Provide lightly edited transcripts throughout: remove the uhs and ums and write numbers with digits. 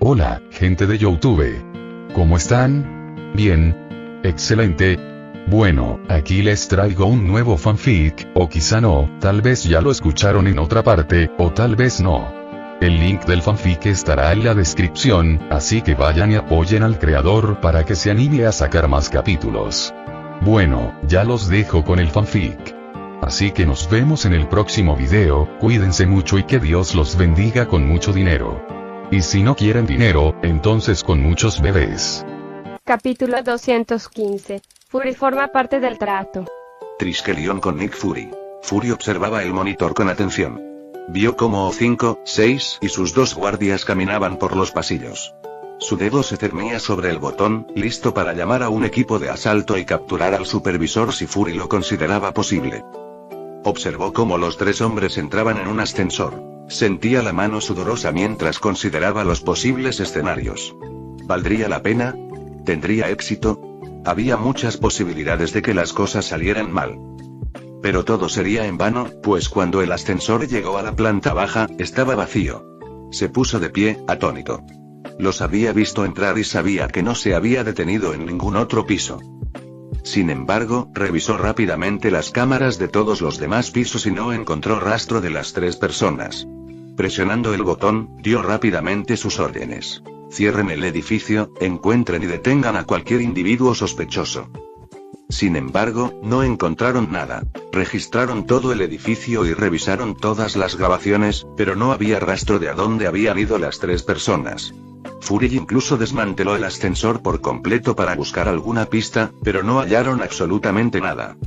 Hola, gente de YouTube. ¿Cómo están? Bien. Excelente. Bueno, aquí les traigo un nuevo fanfic, o quizá no, tal vez ya lo escucharon en otra parte, o tal vez no. El link del fanfic estará en la descripción, así que vayan y apoyen al creador para que se anime a sacar más capítulos. Bueno, ya los dejo con el fanfic. Así que nos vemos en el próximo video, cuídense mucho y que Dios los bendiga con mucho dinero. Y si no quieren dinero, entonces con muchos bebés. Capítulo 215. Fury forma parte del trato. Triskelion con Nick Fury. Fury observaba el monitor con atención. Vio cómo 5, 6 y sus 2 guardias caminaban por los pasillos. Su dedo se cernía sobre el botón, listo para llamar a un equipo de asalto y capturar al supervisor si Fury lo consideraba posible. Observó cómo los 3 hombres entraban en un ascensor. Sentía la mano sudorosa mientras consideraba los posibles escenarios. ¿Valdría la pena? ¿Tendría éxito? Había muchas posibilidades de que las cosas salieran mal. Pero todo sería en vano, pues cuando el ascensor llegó a la planta baja, estaba vacío. Se puso de pie, atónito. Los había visto entrar y sabía que no se había detenido en ningún otro piso. Sin embargo, revisó rápidamente las cámaras de todos los demás pisos y no encontró rastro de las 3 personas. Presionando el botón, dio rápidamente sus órdenes. Cierren el edificio, encuentren y detengan a cualquier individuo sospechoso. Sin embargo, no encontraron nada. Registraron todo el edificio y revisaron todas las grabaciones, pero no había rastro de a dónde habían ido las 3 personas. Fury incluso desmanteló el ascensor por completo para buscar alguna pista, pero no hallaron absolutamente nada.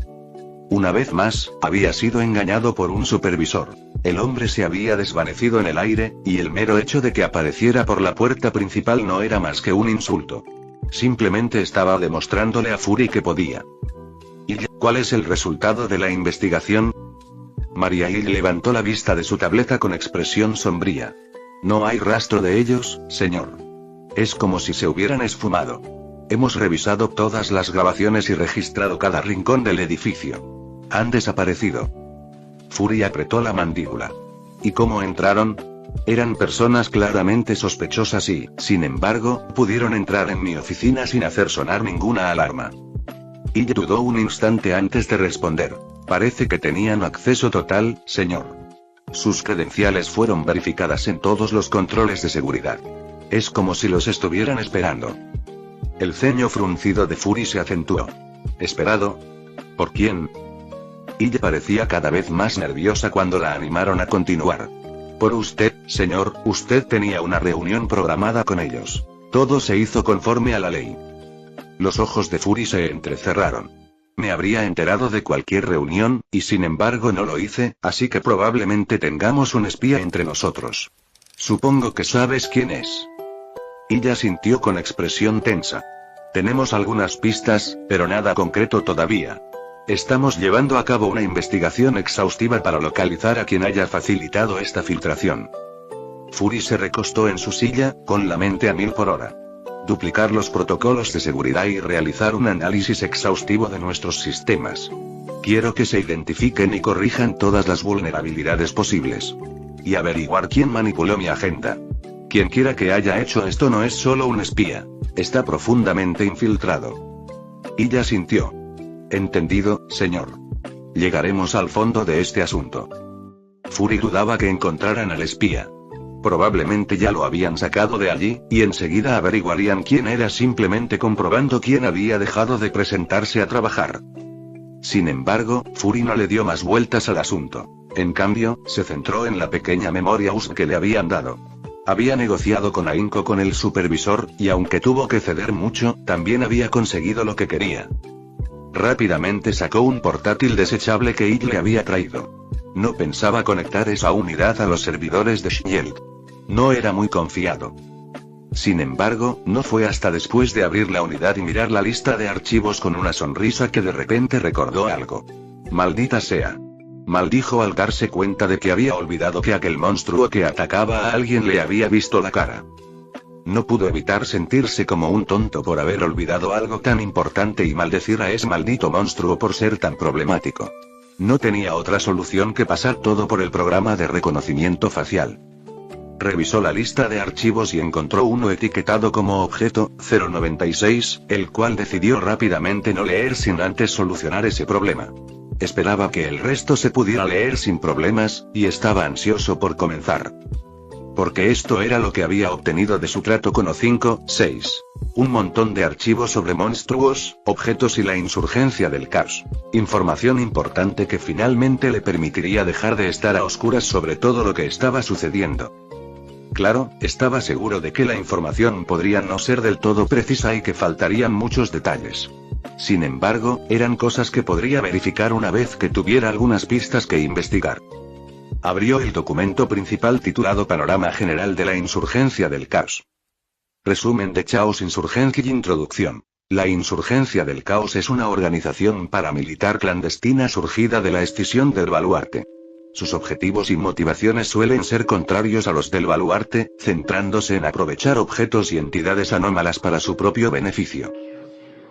Una vez más, había sido engañado por un supervisor. El hombre se había desvanecido en el aire, y el mero hecho de que apareciera por la puerta principal no era más que un insulto. Simplemente estaba demostrándole a Fury que podía. ¿Y cuál es el resultado de la investigación? Maria Hill levantó la vista de su tableta con expresión sombría. No hay rastro de ellos, señor. Es como si se hubieran esfumado. Hemos revisado todas las grabaciones y registrado cada rincón del edificio. Han desaparecido. Fury apretó la mandíbula. ¿Y cómo entraron? Eran personas claramente sospechosas y, sin embargo, pudieron entrar en mi oficina sin hacer sonar ninguna alarma. Ella dudó un instante antes de responder. Parece que tenían acceso total, señor. Sus credenciales fueron verificadas en todos los controles de seguridad. Es como si los estuvieran esperando. El ceño fruncido de Fury se acentuó. ¿Esperado? ¿Por quién? Ella parecía cada vez más nerviosa cuando la animaron a continuar. Por usted, señor, usted tenía una reunión programada con ellos. Todo se hizo conforme a la ley. Los ojos de Fury se entrecerraron. Me habría enterado de cualquier reunión, y sin embargo no lo hice, así que probablemente tengamos un espía entre nosotros. Supongo que sabes quién es. Ella sintió con expresión tensa. Tenemos algunas pistas, pero nada concreto todavía. Estamos llevando a cabo una investigación exhaustiva para localizar a quien haya facilitado esta filtración. Fury se recostó en su silla, con la mente a 1000 por hora. Duplicar los protocolos de seguridad y realizar un análisis exhaustivo de nuestros sistemas. Quiero que se identifiquen y corrijan todas las vulnerabilidades posibles. Y averiguar quién manipuló mi agenda. Quien quiera que haya hecho esto no es solo un espía. Está profundamente infiltrado. Ella sintió. Entendido, señor. Llegaremos al fondo de este asunto. Fury dudaba que encontraran al espía. Probablemente ya lo habían sacado de allí, y enseguida averiguarían quién era simplemente comprobando quién había dejado de presentarse a trabajar. Sin embargo, Fury no le dio más vueltas al asunto. En cambio, se centró en la pequeña memoria USB que le habían dado. Había negociado con ahínco con el supervisor, y aunque tuvo que ceder mucho, también había conseguido lo que quería. Rápidamente sacó un portátil desechable que Id le había traído. No pensaba conectar esa unidad a los servidores de Shield. No era muy confiado. Sin embargo, no fue hasta después de abrir la unidad y mirar la lista de archivos con una sonrisa que de repente recordó algo. Maldita sea. Maldijo al darse cuenta de que había olvidado que aquel monstruo que atacaba a alguien le había visto la cara. No pudo evitar sentirse como un tonto por haber olvidado algo tan importante y maldecir a ese maldito monstruo por ser tan problemático. No tenía otra solución que pasar todo por el programa de reconocimiento facial. Revisó la lista de archivos y encontró uno etiquetado como objeto 096, el cual decidió rápidamente no leer sin antes solucionar ese problema. Esperaba que el resto se pudiera leer sin problemas, y estaba ansioso por comenzar. Porque esto era lo que había obtenido de su trato con O5-6. Un montón de archivos sobre monstruos, objetos y la insurgencia del caos. Información importante que finalmente le permitiría dejar de estar a oscuras sobre todo lo que estaba sucediendo. Claro, estaba seguro de que la información podría no ser del todo precisa y que faltarían muchos detalles. Sin embargo, eran cosas que podría verificar una vez que tuviera algunas pistas que investigar. Abrió el documento principal titulado Panorama General de la Insurgencia del Caos. Resumen de Chaos Insurgency y Introducción. La Insurgencia del Caos es una organización paramilitar clandestina surgida de la escisión del Baluarte. Sus objetivos y motivaciones suelen ser contrarios a los del Baluarte, centrándose en aprovechar objetos y entidades anómalas para su propio beneficio.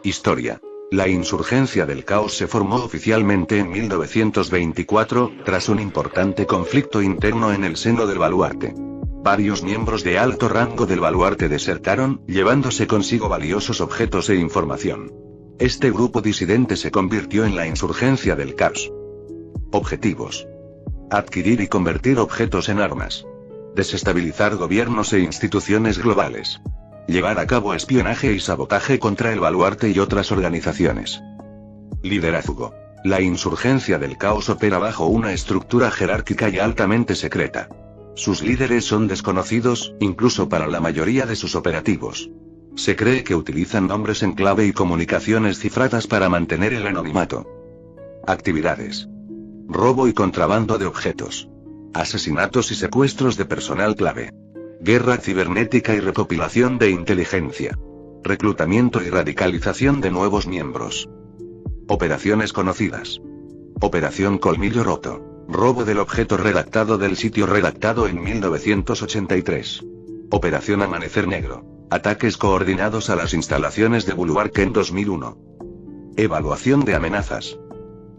Historia. La Insurgencia del Caos se formó oficialmente en 1924, tras un importante conflicto interno en el seno del Baluarte. Varios miembros de alto rango del Baluarte desertaron, llevándose consigo valiosos objetos e información. Este grupo disidente se convirtió en la Insurgencia del Caos. Objetivos. Adquirir y convertir objetos en armas. Desestabilizar gobiernos e instituciones globales. Llevar a cabo espionaje y sabotaje contra el Baluarte y otras organizaciones. Liderazgo. La Insurgencia del Caos opera bajo una estructura jerárquica y altamente secreta. Sus líderes son desconocidos, incluso para la mayoría de sus operativos. Se cree que utilizan nombres en clave y comunicaciones cifradas para mantener el anonimato. Actividades. Robo y contrabando de objetos. Asesinatos y secuestros de personal clave. Guerra cibernética y recopilación de inteligencia. Reclutamiento y radicalización de nuevos miembros. Operaciones conocidas. Operación Colmillo Roto. Robo del objeto redactado del sitio redactado en 1983. Operación Amanecer Negro. Ataques coordinados a las instalaciones de Bulwark en 2001. Evaluación de amenazas.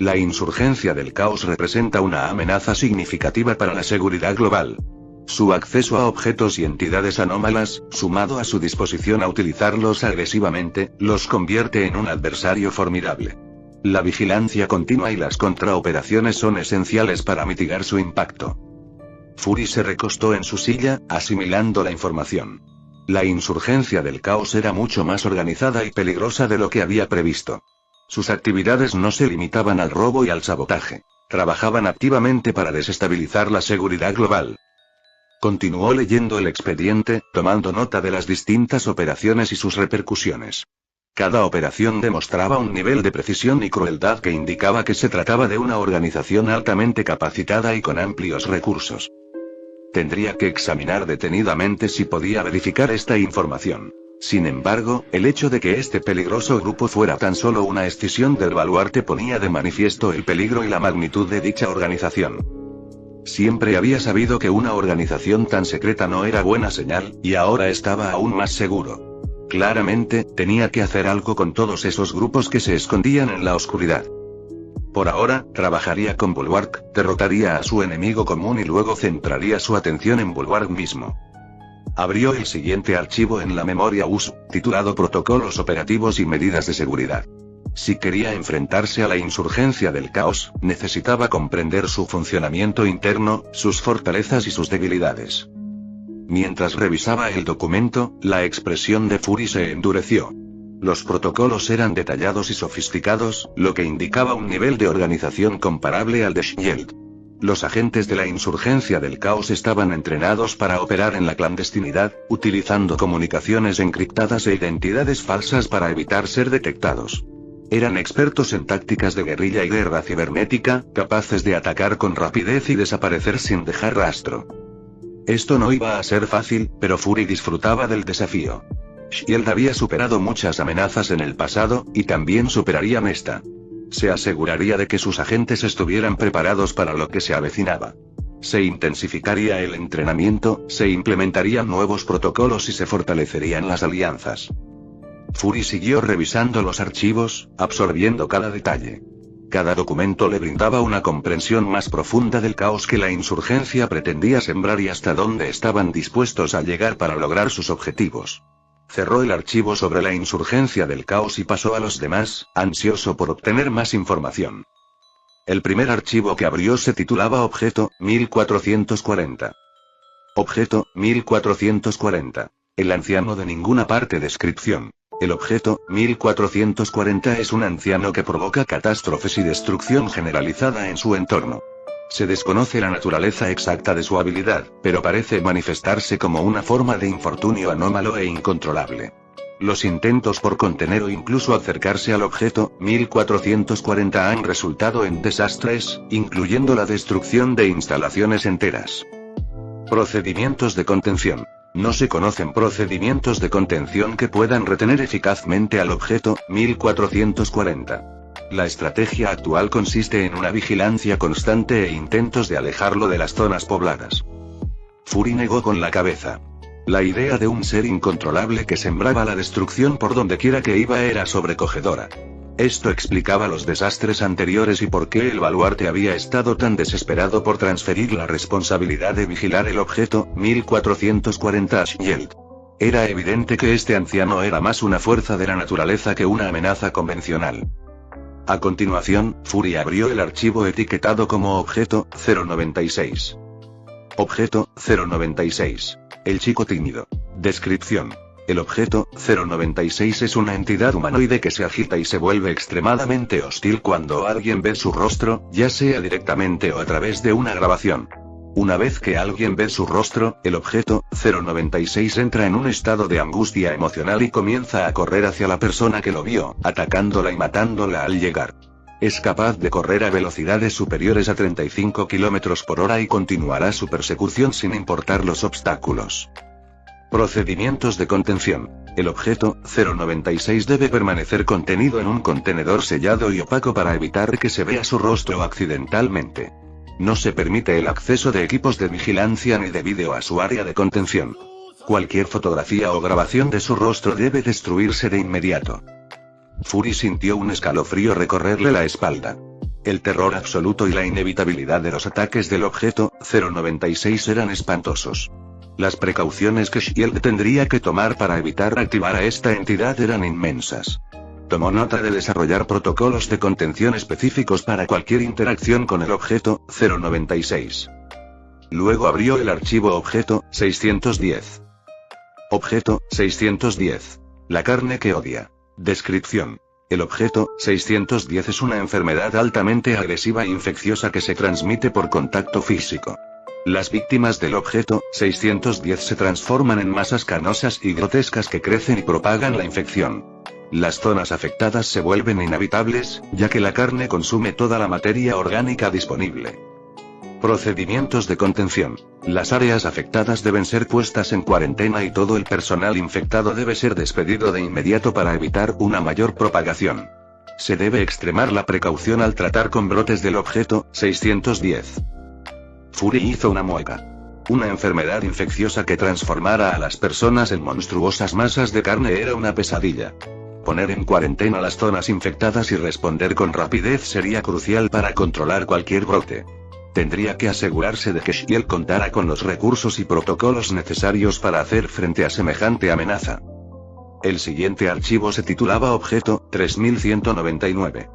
La Insurgencia del Caos representa una amenaza significativa para la seguridad global. Su acceso a objetos y entidades anómalas, sumado a su disposición a utilizarlos agresivamente, los convierte en un adversario formidable. La vigilancia continua y las contraoperaciones son esenciales para mitigar su impacto. Fury se recostó en su silla, asimilando la información. La Insurgencia del Caos era mucho más organizada y peligrosa de lo que había previsto. Sus actividades no se limitaban al robo y al sabotaje. Trabajaban activamente para desestabilizar la seguridad global. Continuó leyendo el expediente, tomando nota de las distintas operaciones y sus repercusiones. Cada operación demostraba un nivel de precisión y crueldad que indicaba que se trataba de una organización altamente capacitada y con amplios recursos. Tendría que examinar detenidamente si podía verificar esta información. Sin embargo, el hecho de que este peligroso grupo fuera tan solo una escisión del Baluarte ponía de manifiesto el peligro y la magnitud de dicha organización. Siempre había sabido que una organización tan secreta no era buena señal, y ahora estaba aún más seguro. Claramente, tenía que hacer algo con todos esos grupos que se escondían en la oscuridad. Por ahora, trabajaría con Bulwark, derrotaría a su enemigo común y luego centraría su atención en Bulwark mismo. Abrió el siguiente archivo en la memoria USU, titulado Protocolos operativos y medidas de seguridad. Si quería enfrentarse a la Insurgencia del Caos, necesitaba comprender su funcionamiento interno, sus fortalezas y sus debilidades. Mientras revisaba el documento, la expresión de Fury se endureció. Los protocolos eran detallados y sofisticados, lo que indicaba un nivel de organización comparable al de Shield. Los agentes de la Insurgencia del Caos estaban entrenados para operar en la clandestinidad, utilizando comunicaciones encriptadas e identidades falsas para evitar ser detectados. Eran expertos en tácticas de guerrilla y guerra cibernética, capaces de atacar con rapidez y desaparecer sin dejar rastro. Esto no iba a ser fácil, pero Fury disfrutaba del desafío. Shield había superado muchas amenazas en el pasado, y también superarían esta. Se aseguraría de que sus agentes estuvieran preparados para lo que se avecinaba. Se intensificaría el entrenamiento, se implementarían nuevos protocolos y se fortalecerían las alianzas. Fury siguió revisando los archivos, absorbiendo cada detalle. Cada documento le brindaba una comprensión más profunda del caos que la insurgencia pretendía sembrar y hasta dónde estaban dispuestos a llegar para lograr sus objetivos. Cerró el archivo sobre la insurgencia del caos y pasó a los demás, ansioso por obtener más información. El primer archivo que abrió se titulaba Objeto 1440. Objeto 1440. El anciano de ninguna parte. Descripción. El objeto 1440 es un anciano que provoca catástrofes y destrucción generalizada en su entorno. Se desconoce la naturaleza exacta de su habilidad, pero parece manifestarse como una forma de infortunio anómalo e incontrolable. Los intentos por contener o incluso acercarse al objeto 1440 han resultado en desastres, incluyendo la destrucción de instalaciones enteras. Procedimientos de contención. No se conocen procedimientos de contención que puedan retener eficazmente al objeto 1440. La estrategia actual consiste en una vigilancia constante e intentos de alejarlo de las zonas pobladas. Fury negó con la cabeza. La idea de un ser incontrolable que sembraba la destrucción por donde quiera que iba era sobrecogedora. Esto explicaba los desastres anteriores y por qué el baluarte había estado tan desesperado por transferir la responsabilidad de vigilar el objeto 1440 a Shield. Era evidente que este anciano era más una fuerza de la naturaleza que una amenaza convencional. A continuación, Fury abrió el archivo etiquetado como Objeto 096. Objeto 096. El chico tímido. Descripción. El objeto 096 es una entidad humanoide que se agita y se vuelve extremadamente hostil cuando alguien ve su rostro, ya sea directamente o a través de una grabación. Una vez que alguien ve su rostro, el objeto 096 entra en un estado de angustia emocional y comienza a correr hacia la persona que lo vio, atacándola y matándola al llegar. Es capaz de correr a velocidades superiores a 35 km por hora y continuará su persecución sin importar los obstáculos. Procedimientos de contención. El objeto 096 debe permanecer contenido en un contenedor sellado y opaco para evitar que se vea su rostro accidentalmente. No se permite el acceso de equipos de vigilancia ni de vídeo a su área de contención. Cualquier fotografía o grabación de su rostro debe destruirse de inmediato. Fury sintió un escalofrío recorrerle la espalda. El terror absoluto y la inevitabilidad de los ataques del objeto 096 eran espantosos. Las precauciones que Shield tendría que tomar para evitar activar a esta entidad eran inmensas. Tomó nota de desarrollar protocolos de contención específicos para cualquier interacción con el objeto 096. Luego abrió el archivo Objeto 610. Objeto 610. La carne que odia. Descripción. El objeto 610 es una enfermedad altamente agresiva e infecciosa que se transmite por contacto físico. Las víctimas del objeto 610 se transforman en masas canosas y grotescas que crecen y propagan la infección. Las zonas afectadas se vuelven inhabitables, ya que la carne consume toda la materia orgánica disponible. Procedimientos de contención. Las áreas afectadas deben ser puestas en cuarentena y todo el personal infectado debe ser despedido de inmediato para evitar una mayor propagación. Se debe extremar la precaución al tratar con brotes del objeto 610. Fury hizo una mueca. Una enfermedad infecciosa que transformara a las personas en monstruosas masas de carne era una pesadilla. Poner en cuarentena las zonas infectadas y responder con rapidez sería crucial para controlar cualquier brote. Tendría que asegurarse de que Shield contara con los recursos y protocolos necesarios para hacer frente a semejante amenaza. El siguiente archivo se titulaba Objeto 3199.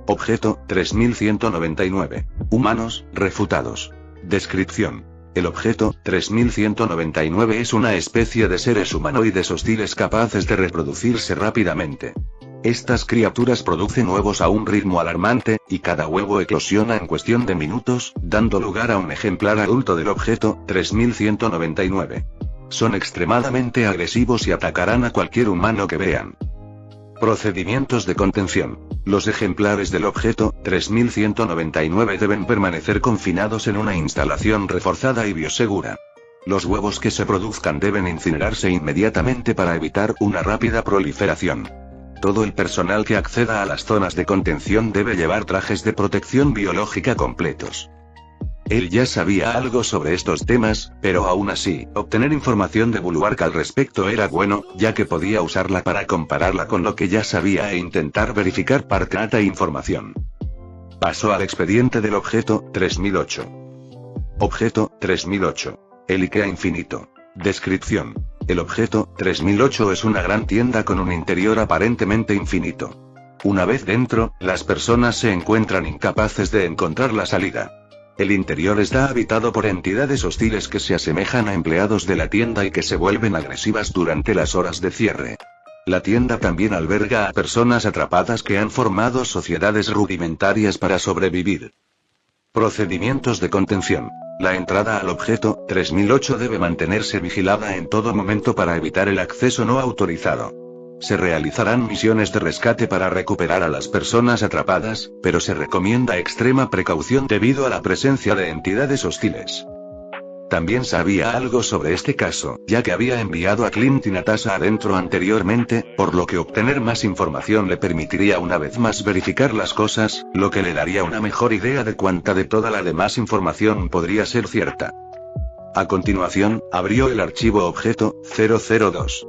Objeto 3199. Humanos, refutados. Descripción. El objeto 3199 es una especie de seres humanoides hostiles capaces de reproducirse rápidamente. Estas criaturas producen huevos a un ritmo alarmante, y cada huevo eclosiona en cuestión de minutos, dando lugar a un ejemplar adulto del objeto 3199. Son extremadamente agresivos y atacarán a cualquier humano que vean. Procedimientos de contención. Los ejemplares del objeto 3199 deben permanecer confinados en una instalación reforzada y biosegura. Los huevos que se produzcan deben incinerarse inmediatamente para evitar una rápida proliferación. Todo el personal que acceda a las zonas de contención debe llevar trajes de protección biológica completos. Él ya sabía algo sobre estos temas, pero aún así, obtener información de Bulwark al respecto era bueno, ya que podía usarla para compararla con lo que ya sabía e intentar verificar parte de información. Pasó al expediente del objeto 3008. Objeto 3008. El IKEA infinito. Descripción. El objeto 3008 es una gran tienda con un interior aparentemente infinito. Una vez dentro, las personas se encuentran incapaces de encontrar la salida. El interior está habitado por entidades hostiles que se asemejan a empleados de la tienda y que se vuelven agresivas durante las horas de cierre. La tienda también alberga a personas atrapadas que han formado sociedades rudimentarias para sobrevivir. Procedimientos de contención. La entrada al objeto 3008 debe mantenerse vigilada en todo momento para evitar el acceso no autorizado. Se realizarán misiones de rescate para recuperar a las personas atrapadas, pero se recomienda extrema precaución debido a la presencia de entidades hostiles. También sabía algo sobre este caso, ya que había enviado a Clint y Natasha adentro anteriormente, por lo que obtener más información le permitiría una vez más verificar las cosas, lo que le daría una mejor idea de cuánta de toda la demás información podría ser cierta. A continuación, abrió el archivo objeto 002.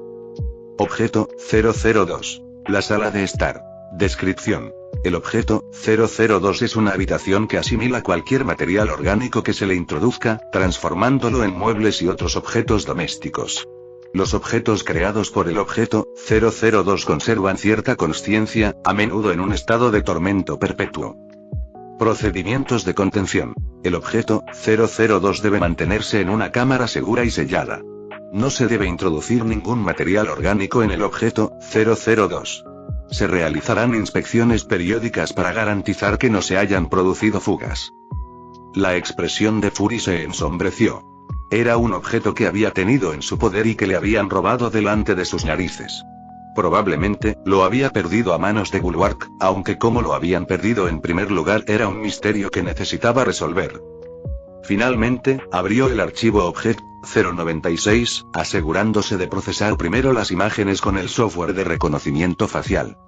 Objeto 002. La sala de estar. Descripción. El objeto 002 es una habitación que asimila cualquier material orgánico que se le introduzca, transformándolo en muebles y otros objetos domésticos. Los objetos creados por el objeto 002 conservan cierta consciencia, a menudo en un estado de tormento perpetuo. Procedimientos de contención. El objeto 002 debe mantenerse en una cámara segura y sellada. No se debe introducir ningún material orgánico en el objeto 002. Se realizarán inspecciones periódicas para garantizar que no se hayan producido fugas. La expresión de Fury se ensombreció. Era un objeto que había tenido en su poder y que le habían robado delante de sus narices. Probablemente, lo había perdido a manos de Bulwark, aunque cómo lo habían perdido en primer lugar era un misterio que necesitaba resolver. Finalmente, abrió el archivo objeto 096, asegurándose de procesar primero las imágenes con el software de reconocimiento facial.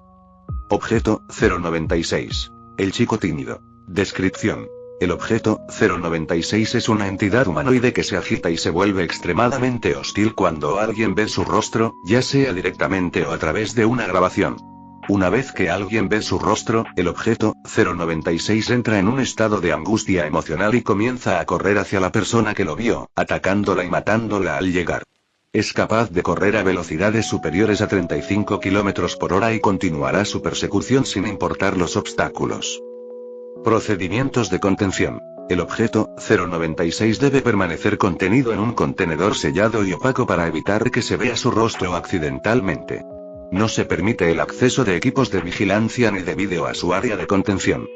Objeto 096. El chico tímido. Descripción. El objeto 096 es una entidad humanoide que se agita y se vuelve extremadamente hostil cuando alguien ve su rostro, ya sea directamente o a través de una grabación. Una vez que alguien ve su rostro, el objeto 096 entra en un estado de angustia emocional y comienza a correr hacia la persona que lo vio, atacándola y matándola al llegar. Es capaz de correr a velocidades superiores a 35 km por hora y continuará su persecución sin importar los obstáculos. Procedimientos de contención. El objeto 096 debe permanecer contenido en un contenedor sellado y opaco para evitar que se vea su rostro accidentalmente. No se permite el acceso de equipos de vigilancia ni de vídeo a su área de contención.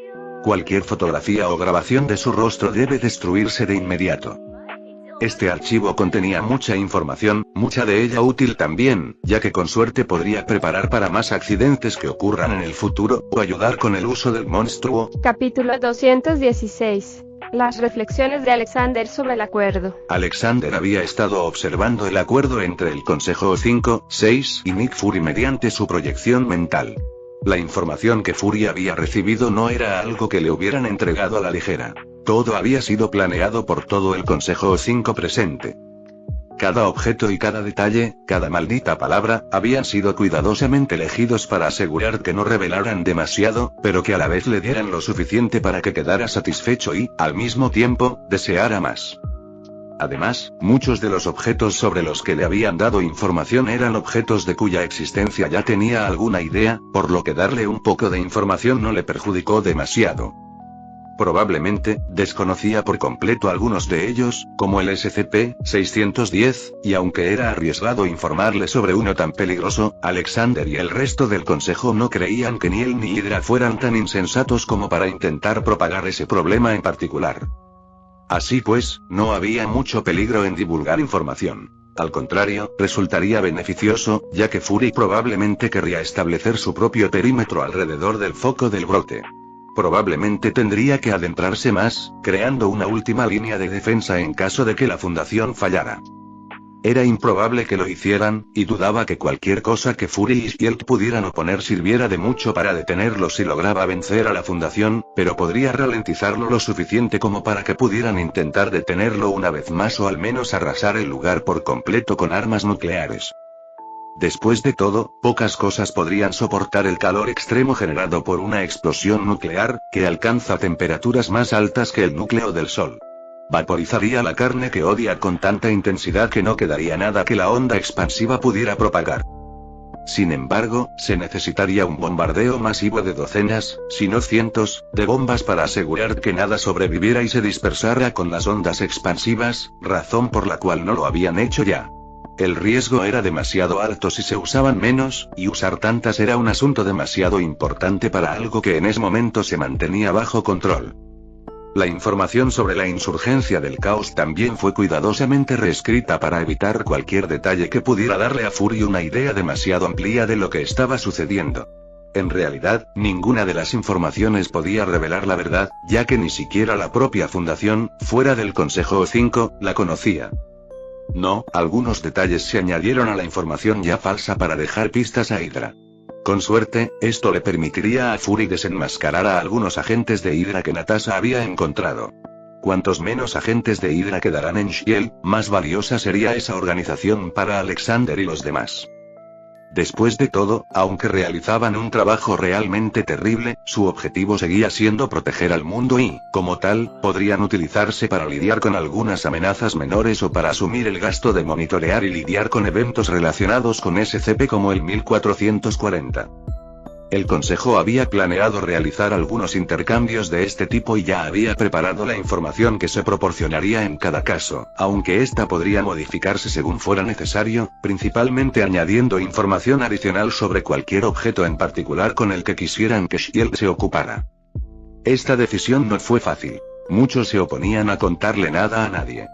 Cualquier fotografía o grabación de su rostro debe destruirse de inmediato. Este archivo contenía mucha información, mucha de ella útil también, ya que con suerte podría preparar para más accidentes que ocurran en el futuro, o ayudar con el uso del monstruo. Capítulo 216. Las reflexiones de Alexander sobre el acuerdo. Alexander había estado observando el acuerdo entre el Consejo 5, 6 y Nick Fury mediante su proyección mental. La información que Fury había recibido no era algo que le hubieran entregado a la ligera. Todo había sido planeado por todo el Consejo 5 presente. Cada objeto y cada detalle, cada maldita palabra, habían sido cuidadosamente elegidos para asegurar que no revelaran demasiado, pero que a la vez le dieran lo suficiente para que quedara satisfecho y, al mismo tiempo, deseara más. Además, muchos de los objetos sobre los que le habían dado información eran objetos de cuya existencia ya tenía alguna idea, por lo que darle un poco de información no le perjudicó demasiado. Probablemente, desconocía por completo algunos de ellos, como el SCP-610, y aunque era arriesgado informarle sobre uno tan peligroso, Alexander y el resto del consejo no creían que ni él ni Hydra fueran tan insensatos como para intentar propagar ese problema en particular. Así pues, no había mucho peligro en divulgar información. Al contrario, resultaría beneficioso, ya que Fury probablemente querría establecer su propio perímetro alrededor del foco del brote. Probablemente tendría que adentrarse más, creando una última línea de defensa en caso de que la fundación fallara. Era improbable que lo hicieran, y dudaba que cualquier cosa que Fury y Shield pudieran oponer sirviera de mucho para detenerlo si lograba vencer a la fundación, pero podría ralentizarlo lo suficiente como para que pudieran intentar detenerlo una vez más o al menos arrasar el lugar por completo con armas nucleares. Después de todo, pocas cosas podrían soportar el calor extremo generado por una explosión nuclear, que alcanza temperaturas más altas que el núcleo del Sol. Vaporizaría la carne que odia con tanta intensidad que no quedaría nada que la onda expansiva pudiera propagar. Sin embargo, se necesitaría un bombardeo masivo de docenas, si no cientos, de bombas para asegurar que nada sobreviviera y se dispersara con las ondas expansivas, razón por la cual no lo habían hecho ya. El riesgo era demasiado alto si se usaban menos, y usar tantas era un asunto demasiado importante para algo que en ese momento se mantenía bajo control. La información sobre la insurgencia del caos también fue cuidadosamente reescrita para evitar cualquier detalle que pudiera darle a Fury una idea demasiado amplia de lo que estaba sucediendo. En realidad, ninguna de las informaciones podía revelar la verdad, ya que ni siquiera la propia fundación, fuera del Consejo O5, la conocía. No, algunos detalles se añadieron a la información ya falsa para dejar pistas a Hydra. Con suerte, esto le permitiría a Fury desenmascarar a algunos agentes de Hydra que Natasha había encontrado. Cuantos menos agentes de Hydra quedarán en Shield, más valiosa sería esa organización para Alexander y los demás. Después de todo, aunque realizaban un trabajo realmente terrible, su objetivo seguía siendo proteger al mundo y, como tal, podrían utilizarse para lidiar con algunas amenazas menores o para asumir el gasto de monitorear y lidiar con eventos relacionados con SCP como el 1440. El Consejo había planeado realizar algunos intercambios de este tipo y ya había preparado la información que se proporcionaría en cada caso, aunque esta podría modificarse según fuera necesario, principalmente añadiendo información adicional sobre cualquier objeto en particular con el que quisieran que Shield se ocupara. Esta decisión no fue fácil. Muchos se oponían a contarle nada a nadie.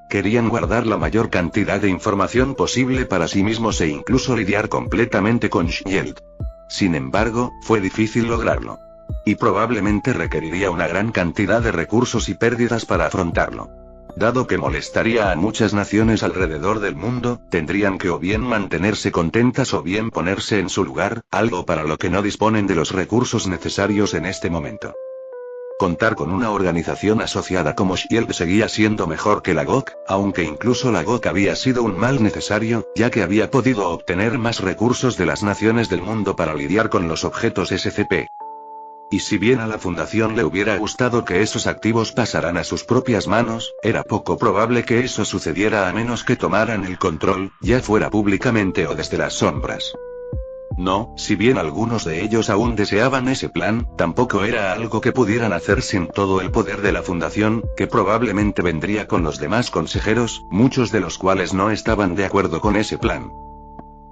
Querían guardar la mayor cantidad de información posible para sí mismos e incluso lidiar completamente con Shield. Sin embargo, fue difícil lograrlo. Y probablemente requeriría una gran cantidad de recursos y pérdidas para afrontarlo. Dado que molestaría a muchas naciones alrededor del mundo, tendrían que o bien mantenerse contentas o bien ponerse en su lugar, algo para lo que no disponen de los recursos necesarios en este momento. Contar con una organización asociada como Shield seguía siendo mejor que la GOC, aunque incluso la GOC había sido un mal necesario, ya que había podido obtener más recursos de las naciones del mundo para lidiar con los objetos SCP. Y si bien a la Fundación le hubiera gustado que esos activos pasaran a sus propias manos, era poco probable que eso sucediera a menos que tomaran el control, ya fuera públicamente o desde las sombras. No, si bien algunos de ellos aún deseaban ese plan, tampoco era algo que pudieran hacer sin todo el poder de la Fundación, que probablemente vendría con los demás consejeros, muchos de los cuales no estaban de acuerdo con ese plan.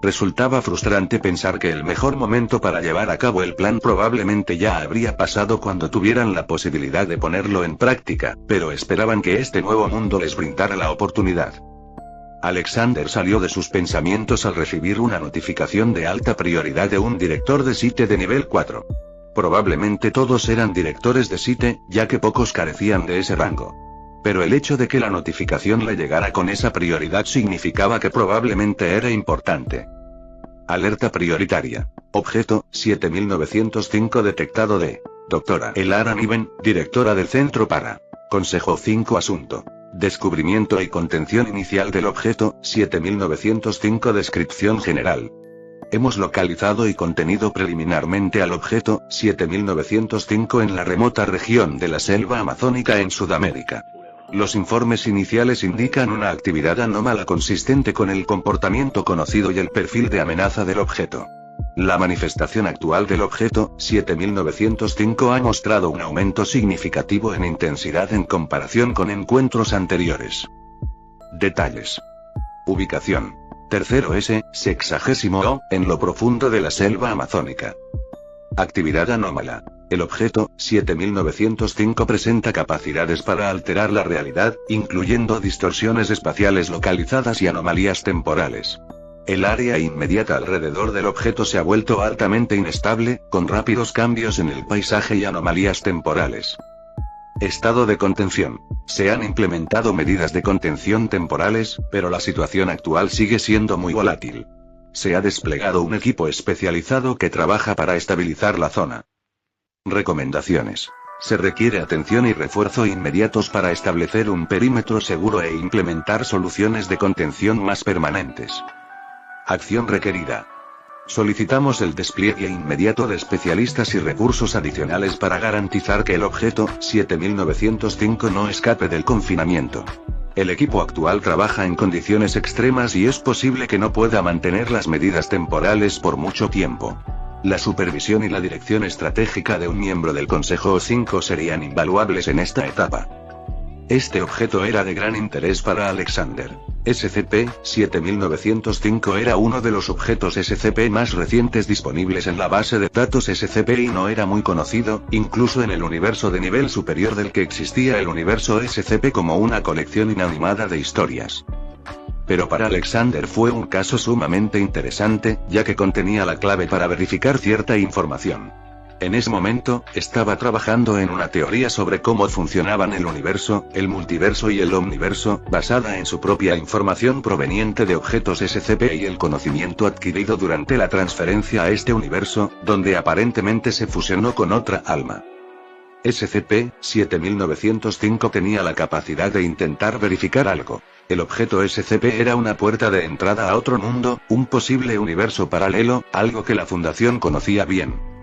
Resultaba frustrante pensar que el mejor momento para llevar a cabo el plan probablemente ya habría pasado cuando tuvieran la posibilidad de ponerlo en práctica, pero esperaban que este nuevo mundo les brindara la oportunidad. Alexander salió de sus pensamientos al recibir una notificación de alta prioridad de un director de site de nivel 4. Probablemente todos eran directores de site, ya que pocos carecían de ese rango. Pero el hecho de que la notificación le llegara con esa prioridad significaba que probablemente era importante. Alerta prioritaria. Objeto, 7905 detectado de Dra. Elara Niven, directora del Centro para Consejo 5 Asunto. Descubrimiento y contención inicial del objeto, 7905 descripción general. Hemos localizado y contenido preliminarmente al objeto, 7905 en la remota región de la selva amazónica en Sudamérica. Los informes iniciales indican una actividad anómala consistente con el comportamiento conocido y el perfil de amenaza del objeto. La manifestación actual del objeto, 7905 ha mostrado un aumento significativo en intensidad en comparación con encuentros anteriores. Detalles. Ubicación. Tercero S, 60 O, en lo profundo de la selva amazónica. Actividad anómala. El objeto, 7905 presenta capacidades para alterar la realidad, incluyendo distorsiones espaciales localizadas y anomalías temporales. El área inmediata alrededor del objeto se ha vuelto altamente inestable, con rápidos cambios en el paisaje y anomalías temporales. Estado de contención. Se han implementado medidas de contención temporales, pero la situación actual sigue siendo muy volátil. Se ha desplegado un equipo especializado que trabaja para estabilizar la zona. Recomendaciones. Se requiere atención y refuerzo inmediatos para establecer un perímetro seguro e implementar soluciones de contención más permanentes. Acción requerida. Solicitamos el despliegue inmediato de especialistas y recursos adicionales para garantizar que el objeto 7905 no escape del confinamiento. El equipo actual trabaja en condiciones extremas y es posible que no pueda mantener las medidas temporales por mucho tiempo. La supervisión y la dirección estratégica de un miembro del Consejo O5 serían invaluables en esta etapa. Este objeto era de gran interés para Alexander. SCP-7905 era uno de los objetos SCP más recientes disponibles en la base de datos SCP y no era muy conocido, incluso en el universo de nivel superior del que existía el universo SCP como una colección inanimada de historias. Pero para Alexander fue un caso sumamente interesante, ya que contenía la clave para verificar cierta información. En ese momento, estaba trabajando en una teoría sobre cómo funcionaban el universo, el multiverso y el omniverso, basada en su propia información proveniente de objetos SCP y el conocimiento adquirido durante la transferencia a este universo, donde aparentemente se fusionó con otra alma. SCP-7905 tenía la capacidad de intentar verificar algo. El objeto SCP era una puerta de entrada a otro mundo, un posible universo paralelo, algo que la Fundación conocía bien.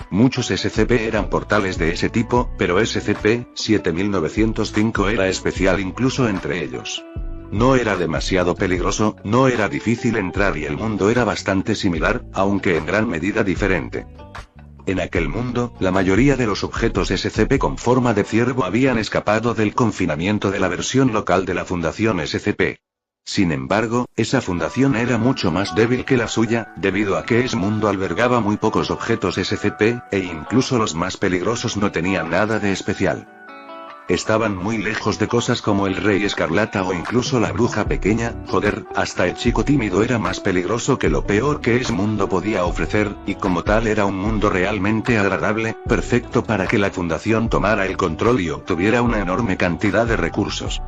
Muchos SCP eran portales de ese tipo, pero SCP-7905 era especial incluso entre ellos. No era demasiado peligroso, no era difícil entrar y el mundo era bastante similar, aunque en gran medida diferente. En aquel mundo, la mayoría de los objetos SCP con forma de ciervo habían escapado del confinamiento de la versión local de la Fundación SCP. Sin embargo, esa fundación era mucho más débil que la suya, debido a que ese mundo albergaba muy pocos objetos SCP, e incluso los más peligrosos no tenían nada de especial. Estaban muy lejos de cosas como el Rey Escarlata o incluso la Bruja Pequeña. Joder, hasta el chico tímido era más peligroso que lo peor que ese mundo podía ofrecer, y como tal era un mundo realmente agradable, perfecto para que la Fundación tomara el control y obtuviera una enorme cantidad de recursos.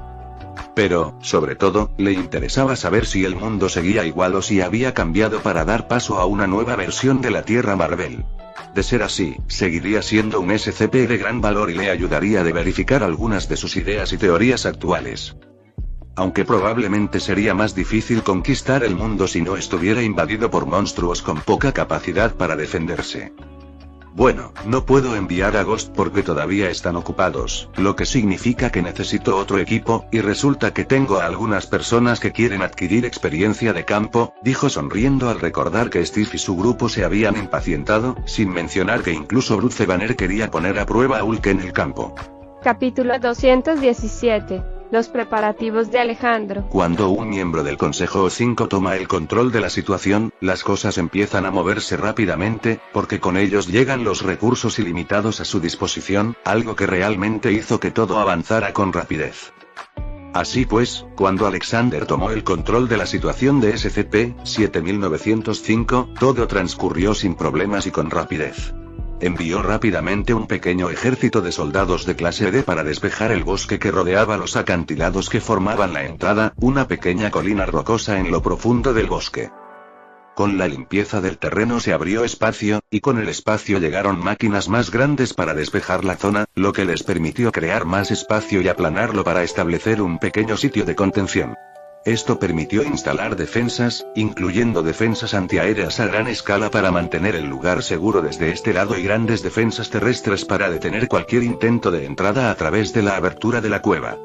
Pero, sobre todo, le interesaba saber si el mundo seguía igual o si había cambiado para dar paso a una nueva versión de la Tierra Marvel. De ser así, seguiría siendo un SCP de gran valor y le ayudaría a verificar algunas de sus ideas y teorías actuales. Aunque probablemente sería más difícil conquistar el mundo si no estuviera invadido por monstruos con poca capacidad para defenderse. Bueno, no puedo enviar a Ghost porque todavía están ocupados, lo que significa que necesito otro equipo, y resulta que tengo a algunas personas que quieren adquirir experiencia de campo, dijo sonriendo al recordar que Steve y su grupo se habían impacientado, sin mencionar que incluso Bruce Banner quería poner a prueba a Hulk en el campo. Capítulo 217. Los preparativos de Alejandro. Cuando un miembro del Consejo O5 toma el control de la situación, las cosas empiezan a moverse rápidamente, porque con ellos llegan los recursos ilimitados a su disposición, algo que realmente hizo que todo avanzara con rapidez. Así pues, cuando Alexander tomó el control de la situación de SCP-7905, todo transcurrió sin problemas y con rapidez. Envió rápidamente un pequeño ejército de soldados de clase D para despejar el bosque que rodeaba los acantilados que formaban la entrada, una pequeña colina rocosa en lo profundo del bosque. Con la limpieza del terreno se abrió espacio, y con el espacio llegaron máquinas más grandes para despejar la zona, lo que les permitió crear más espacio y aplanarlo para establecer un pequeño sitio de contención. Esto permitió instalar defensas, incluyendo defensas antiaéreas a gran escala para mantener el lugar seguro desde este lado y grandes defensas terrestres para detener cualquier intento de entrada a través de la abertura de la cueva.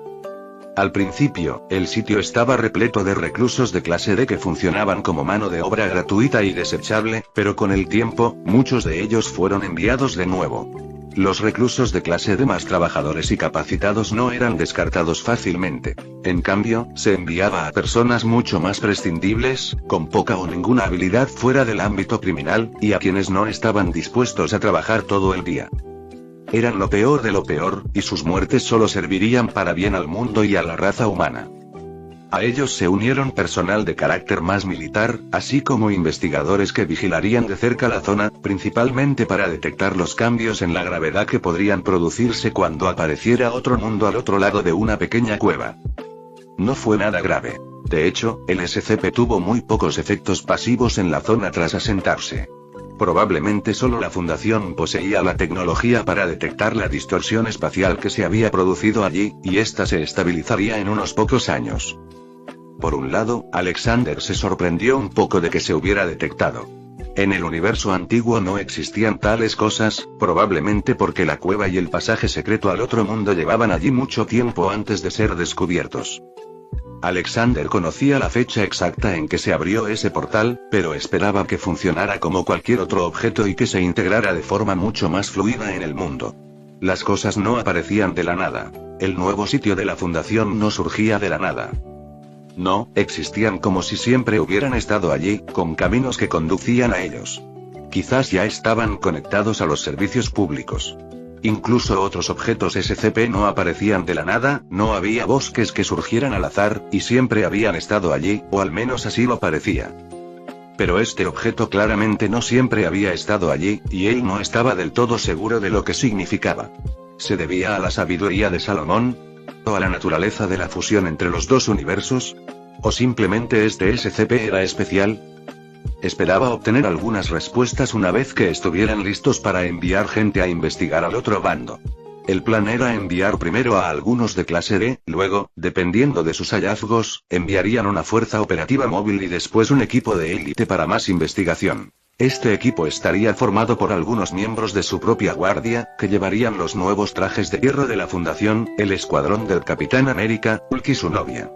Al principio, el sitio estaba repleto de reclusos de clase D que funcionaban como mano de obra gratuita y desechable, pero con el tiempo, muchos de ellos fueron enviados de nuevo. Los reclusos de clase D más trabajadores y capacitados no eran descartados fácilmente. En cambio, se enviaba a personas mucho más prescindibles, con poca o ninguna habilidad fuera del ámbito criminal, y a quienes no estaban dispuestos a trabajar todo el día. Eran lo peor de lo peor, y sus muertes solo servirían para bien al mundo y a la raza humana. A ellos se unieron personal de carácter más militar, así como investigadores que vigilarían de cerca la zona, principalmente para detectar los cambios en la gravedad que podrían producirse cuando apareciera otro mundo al otro lado de una pequeña cueva. No fue nada grave. De hecho, el SCP tuvo muy pocos efectos pasivos en la zona tras asentarse. Probablemente solo la Fundación poseía la tecnología para detectar la distorsión espacial que se había producido allí, y ésta se estabilizaría en unos pocos años. Por un lado, Alexander se sorprendió un poco de que se hubiera detectado. En el universo antiguo no existían tales cosas, probablemente porque la cueva y el pasaje secreto al otro mundo llevaban allí mucho tiempo antes de ser descubiertos. Alexander conocía la fecha exacta en que se abrió ese portal, pero esperaba que funcionara como cualquier otro objeto y que se integrara de forma mucho más fluida en el mundo. Las cosas no aparecían de la nada. El nuevo sitio de la fundación no surgía de la nada. No, existían como si siempre hubieran estado allí, con caminos que conducían a ellos. Quizás ya estaban conectados a los servicios públicos. Incluso otros objetos SCP no aparecían de la nada, no había bosques que surgieran al azar, y siempre habían estado allí, o al menos así lo parecía. Pero este objeto claramente no siempre había estado allí, y él no estaba del todo seguro de lo que significaba. ¿Se debía a la sabiduría de Salomón? ¿O a la naturaleza de la fusión entre los dos universos? ¿O simplemente este SCP era especial? Esperaba obtener algunas respuestas una vez que estuvieran listos para enviar gente a investigar al otro bando. El plan era enviar primero a algunos de clase D, luego, dependiendo de sus hallazgos, enviarían una fuerza operativa móvil y después un equipo de élite para más investigación. Este equipo estaría formado por algunos miembros de su propia guardia, que llevarían los nuevos trajes de hierro de la Fundación, el escuadrón del Capitán América, Hulk y su novia.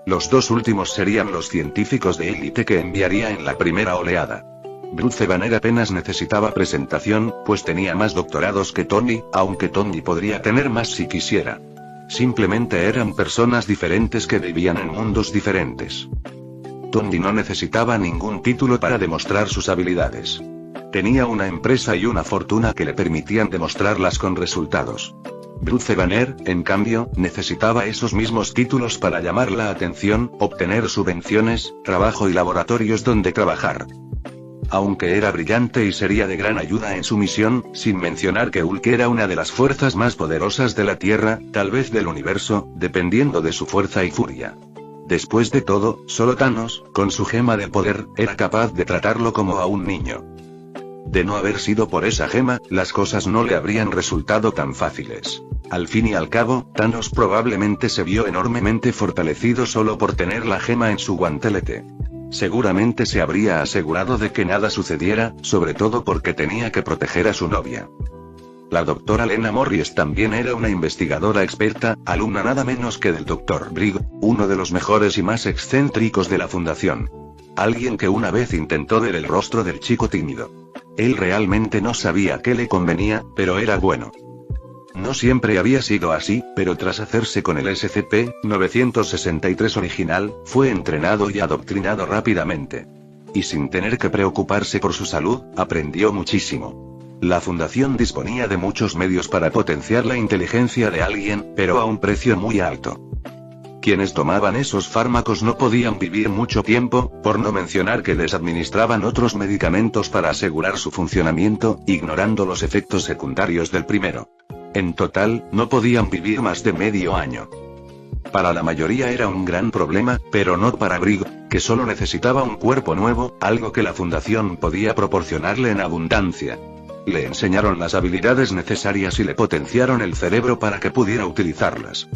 Los dos últimos serían los científicos de élite que enviaría en la primera oleada. Bruce Banner apenas necesitaba presentación, pues tenía más doctorados que Tony, aunque Tony podría tener más si quisiera. Simplemente eran personas diferentes que vivían en mundos diferentes. Tony no necesitaba ningún título para demostrar sus habilidades. Tenía una empresa y una fortuna que le permitían demostrarlas con resultados. Bruce Banner, en cambio, necesitaba esos mismos títulos para llamar la atención, obtener subvenciones, trabajo y laboratorios donde trabajar. Aunque era brillante y sería de gran ayuda en su misión, sin mencionar que Hulk era una de las fuerzas más poderosas de la Tierra, tal vez del universo, dependiendo de su fuerza y furia. Después de todo, solo Thanos, con su gema de poder, era capaz de tratarlo como a un niño. De no haber sido por esa gema, las cosas no le habrían resultado tan fáciles. Al fin y al cabo, Thanos probablemente se vio enormemente fortalecido solo por tener la gema en su guantelete. Seguramente se habría asegurado de que nada sucediera, sobre todo porque tenía que proteger a su novia. La doctora Lena Morris también era una investigadora experta, alumna nada menos que del Dr. Briggs, uno de los mejores y más excéntricos de la Fundación. Alguien que una vez intentó ver el rostro del chico tímido. Él realmente no sabía qué le convenía, pero era bueno. No siempre había sido así, pero tras hacerse con el SCP-963 original, fue entrenado y adoctrinado rápidamente. Y sin tener que preocuparse por su salud, aprendió muchísimo. La Fundación disponía de muchos medios para potenciar la inteligencia de alguien, pero a un precio muy alto. Quienes tomaban esos fármacos no podían vivir mucho tiempo, por no mencionar que les administraban otros medicamentos para asegurar su funcionamiento, ignorando los efectos secundarios del primero. En total, no podían vivir más de medio año. Para la mayoría era un gran problema, pero no para Briggs, que solo necesitaba un cuerpo nuevo, algo que la Fundación podía proporcionarle en abundancia. Le enseñaron las habilidades necesarias y le potenciaron el cerebro para que pudiera utilizarlas.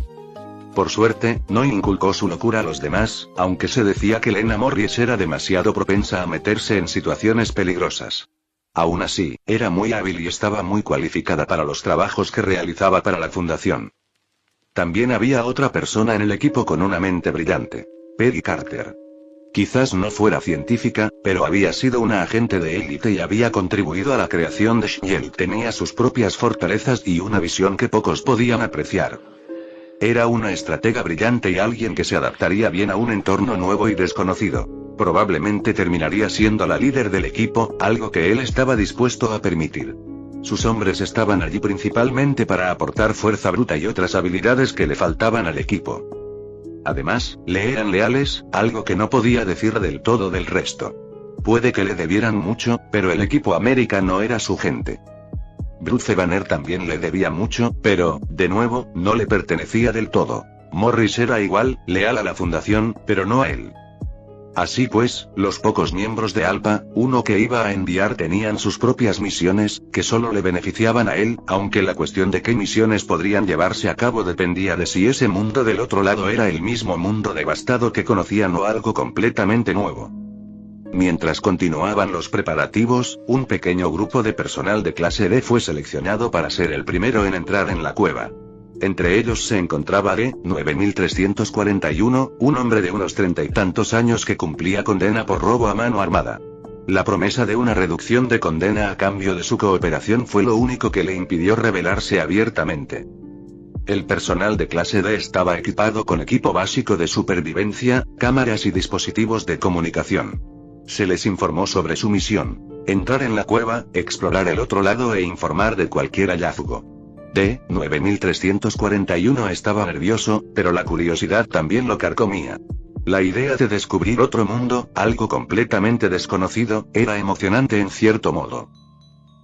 Por suerte, no inculcó su locura a los demás, aunque se decía que Lena Morris era demasiado propensa a meterse en situaciones peligrosas. Aún así, era muy hábil y estaba muy cualificada para los trabajos que realizaba para la Fundación. También había otra persona en el equipo con una mente brillante. Peggy Carter. Quizás no fuera científica, pero había sido una agente de élite y había contribuido a la creación de S.H.I.E.L.D. Tenía sus propias fortalezas y una visión que pocos podían apreciar. Era una estratega brillante y alguien que se adaptaría bien a un entorno nuevo y desconocido. Probablemente terminaría siendo la líder del equipo, algo que él estaba dispuesto a permitir. Sus hombres estaban allí principalmente para aportar fuerza bruta y otras habilidades que le faltaban al equipo. Además, le eran leales, algo que no podía decir del todo del resto. Puede que le debieran mucho, pero el equipo América no era su gente. Bruce Banner también le debía mucho, pero, de nuevo, no le pertenecía del todo. Morris era igual, leal a la Fundación, pero no a él. Así pues, los pocos miembros de Alpha 1 que iba a enviar tenían sus propias misiones, que solo le beneficiaban a él, aunque la cuestión de qué misiones podrían llevarse a cabo dependía de si ese mundo del otro lado era el mismo mundo devastado que conocían o algo completamente nuevo. Mientras continuaban los preparativos, un pequeño grupo de personal de clase D fue seleccionado para ser el primero en entrar en la cueva. Entre ellos se encontraba D-9341, un hombre de unos 30 y tantos años que cumplía condena por robo a mano armada. La promesa de una reducción de condena a cambio de su cooperación fue lo único que le impidió rebelarse abiertamente. El personal de clase D estaba equipado con equipo básico de supervivencia, cámaras y dispositivos de comunicación. Se les informó sobre su misión: entrar en la cueva, explorar el otro lado e informar de cualquier hallazgo. D-9341 estaba nervioso, pero la curiosidad también lo carcomía. La idea de descubrir otro mundo, algo completamente desconocido, era emocionante en cierto modo.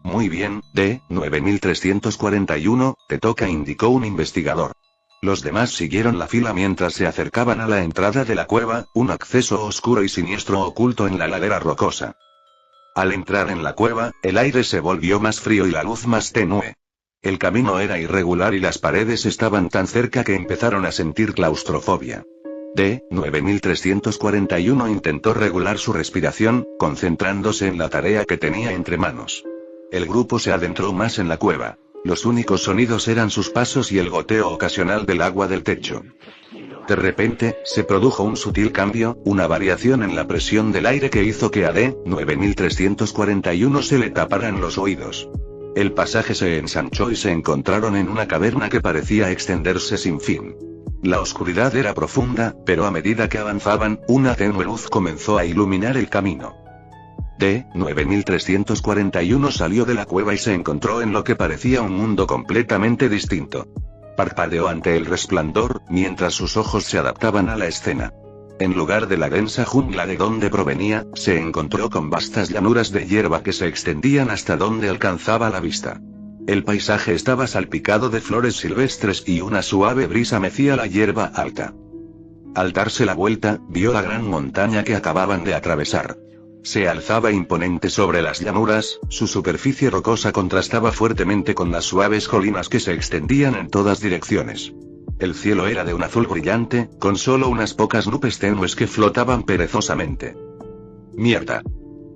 Muy bien, D-9341, te toca, indicó un investigador. Los demás siguieron la fila mientras se acercaban a la entrada de la cueva, un acceso oscuro y siniestro oculto en la ladera rocosa. Al entrar en la cueva, el aire se volvió más frío y la luz más tenue. El camino era irregular y las paredes estaban tan cerca que empezaron a sentir claustrofobia. D-9341 intentó regular su respiración, concentrándose en la tarea que tenía entre manos. El grupo se adentró más en la cueva. Los únicos sonidos eran sus pasos y el goteo ocasional del agua del techo. De repente, se produjo un sutil cambio, una variación en la presión del aire que hizo que a D-9341 se le taparan los oídos. El pasaje se ensanchó y se encontraron en una caverna que parecía extenderse sin fin. La oscuridad era profunda, pero a medida que avanzaban, una tenue luz comenzó a iluminar el camino. D-9341 salió de la cueva y se encontró en lo que parecía un mundo completamente distinto. Parpadeó ante el resplandor, mientras sus ojos se adaptaban a la escena. En lugar de la densa jungla de donde provenía, se encontró con vastas llanuras de hierba que se extendían hasta donde alcanzaba la vista. El paisaje estaba salpicado de flores silvestres y una suave brisa mecía la hierba alta. Al darse la vuelta, vio la gran montaña que acababan de atravesar. Se alzaba imponente sobre las llanuras, su superficie rocosa contrastaba fuertemente con las suaves colinas que se extendían en todas direcciones. El cielo era de un azul brillante, con solo unas pocas nubes tenues que flotaban perezosamente. «Mierda»,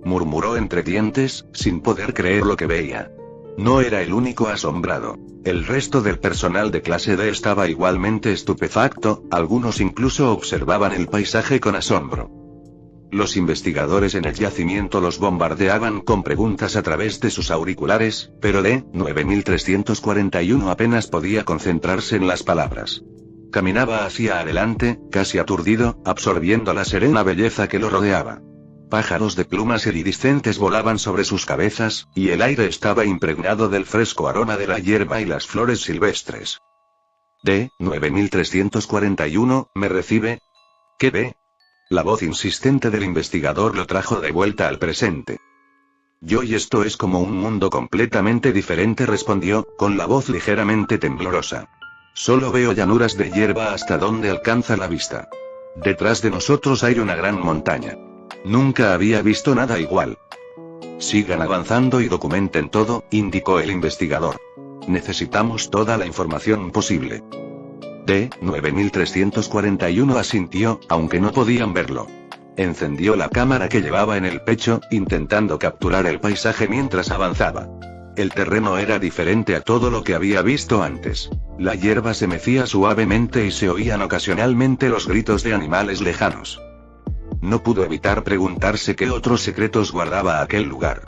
murmuró entre dientes, sin poder creer lo que veía. No era el único asombrado. El resto del personal de clase D estaba igualmente estupefacto, algunos incluso observaban el paisaje con asombro. Los investigadores en el yacimiento los bombardeaban con preguntas a través de sus auriculares, pero D-9341 apenas podía concentrarse en las palabras. Caminaba hacia adelante, casi aturdido, absorbiendo la serena belleza que lo rodeaba. Pájaros de plumas iridiscentes volaban sobre sus cabezas, y el aire estaba impregnado del fresco aroma de la hierba y las flores silvestres. D-9341, ¿me recibe? ¿Qué ve? La voz insistente del investigador lo trajo de vuelta al presente. Yo, y esto es como un mundo completamente diferente, respondió, con la voz ligeramente temblorosa. Solo veo llanuras de hierba hasta donde alcanza la vista. Detrás de nosotros hay una gran montaña. Nunca había visto nada igual. Sigan avanzando y documenten todo, indicó el investigador. Necesitamos toda la información posible. D-9341 asintió, aunque no podían verlo. Encendió la cámara que llevaba en el pecho, intentando capturar el paisaje mientras avanzaba. El terreno era diferente a todo lo que había visto antes. La hierba se mecía suavemente y se oían ocasionalmente los gritos de animales lejanos. No pudo evitar preguntarse qué otros secretos guardaba aquel lugar.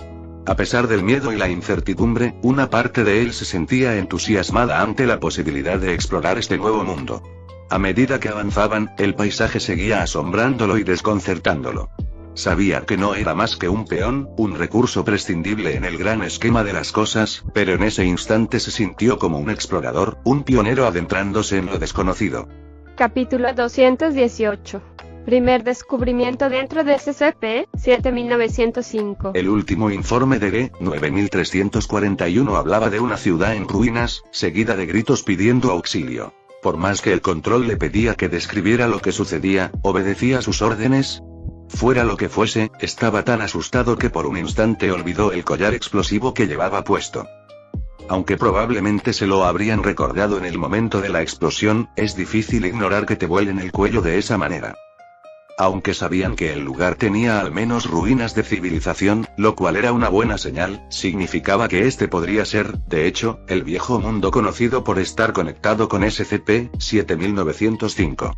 A pesar del miedo y la incertidumbre, una parte de él se sentía entusiasmada ante la posibilidad de explorar este nuevo mundo. A medida que avanzaban, el paisaje seguía asombrándolo y desconcertándolo. Sabía que no era más que un peón, un recurso prescindible en el gran esquema de las cosas, pero en ese instante se sintió como un explorador, un pionero adentrándose en lo desconocido. Capítulo 218. Primer descubrimiento dentro de SCP-7905. El último informe de D-9341 hablaba de una ciudad en ruinas, seguida de gritos pidiendo auxilio. Por más que el control le pedía que describiera lo que sucedía, ¿obedecía sus órdenes? Fuera lo que fuese, estaba tan asustado que por un instante olvidó el collar explosivo que llevaba puesto. Aunque probablemente se lo habrían recordado en el momento de la explosión, es difícil ignorar que te vuelen el cuello de esa manera. Aunque sabían que el lugar tenía al menos ruinas de civilización, lo cual era una buena señal, significaba que este podría ser, de hecho, el viejo mundo conocido por estar conectado con SCP-7905.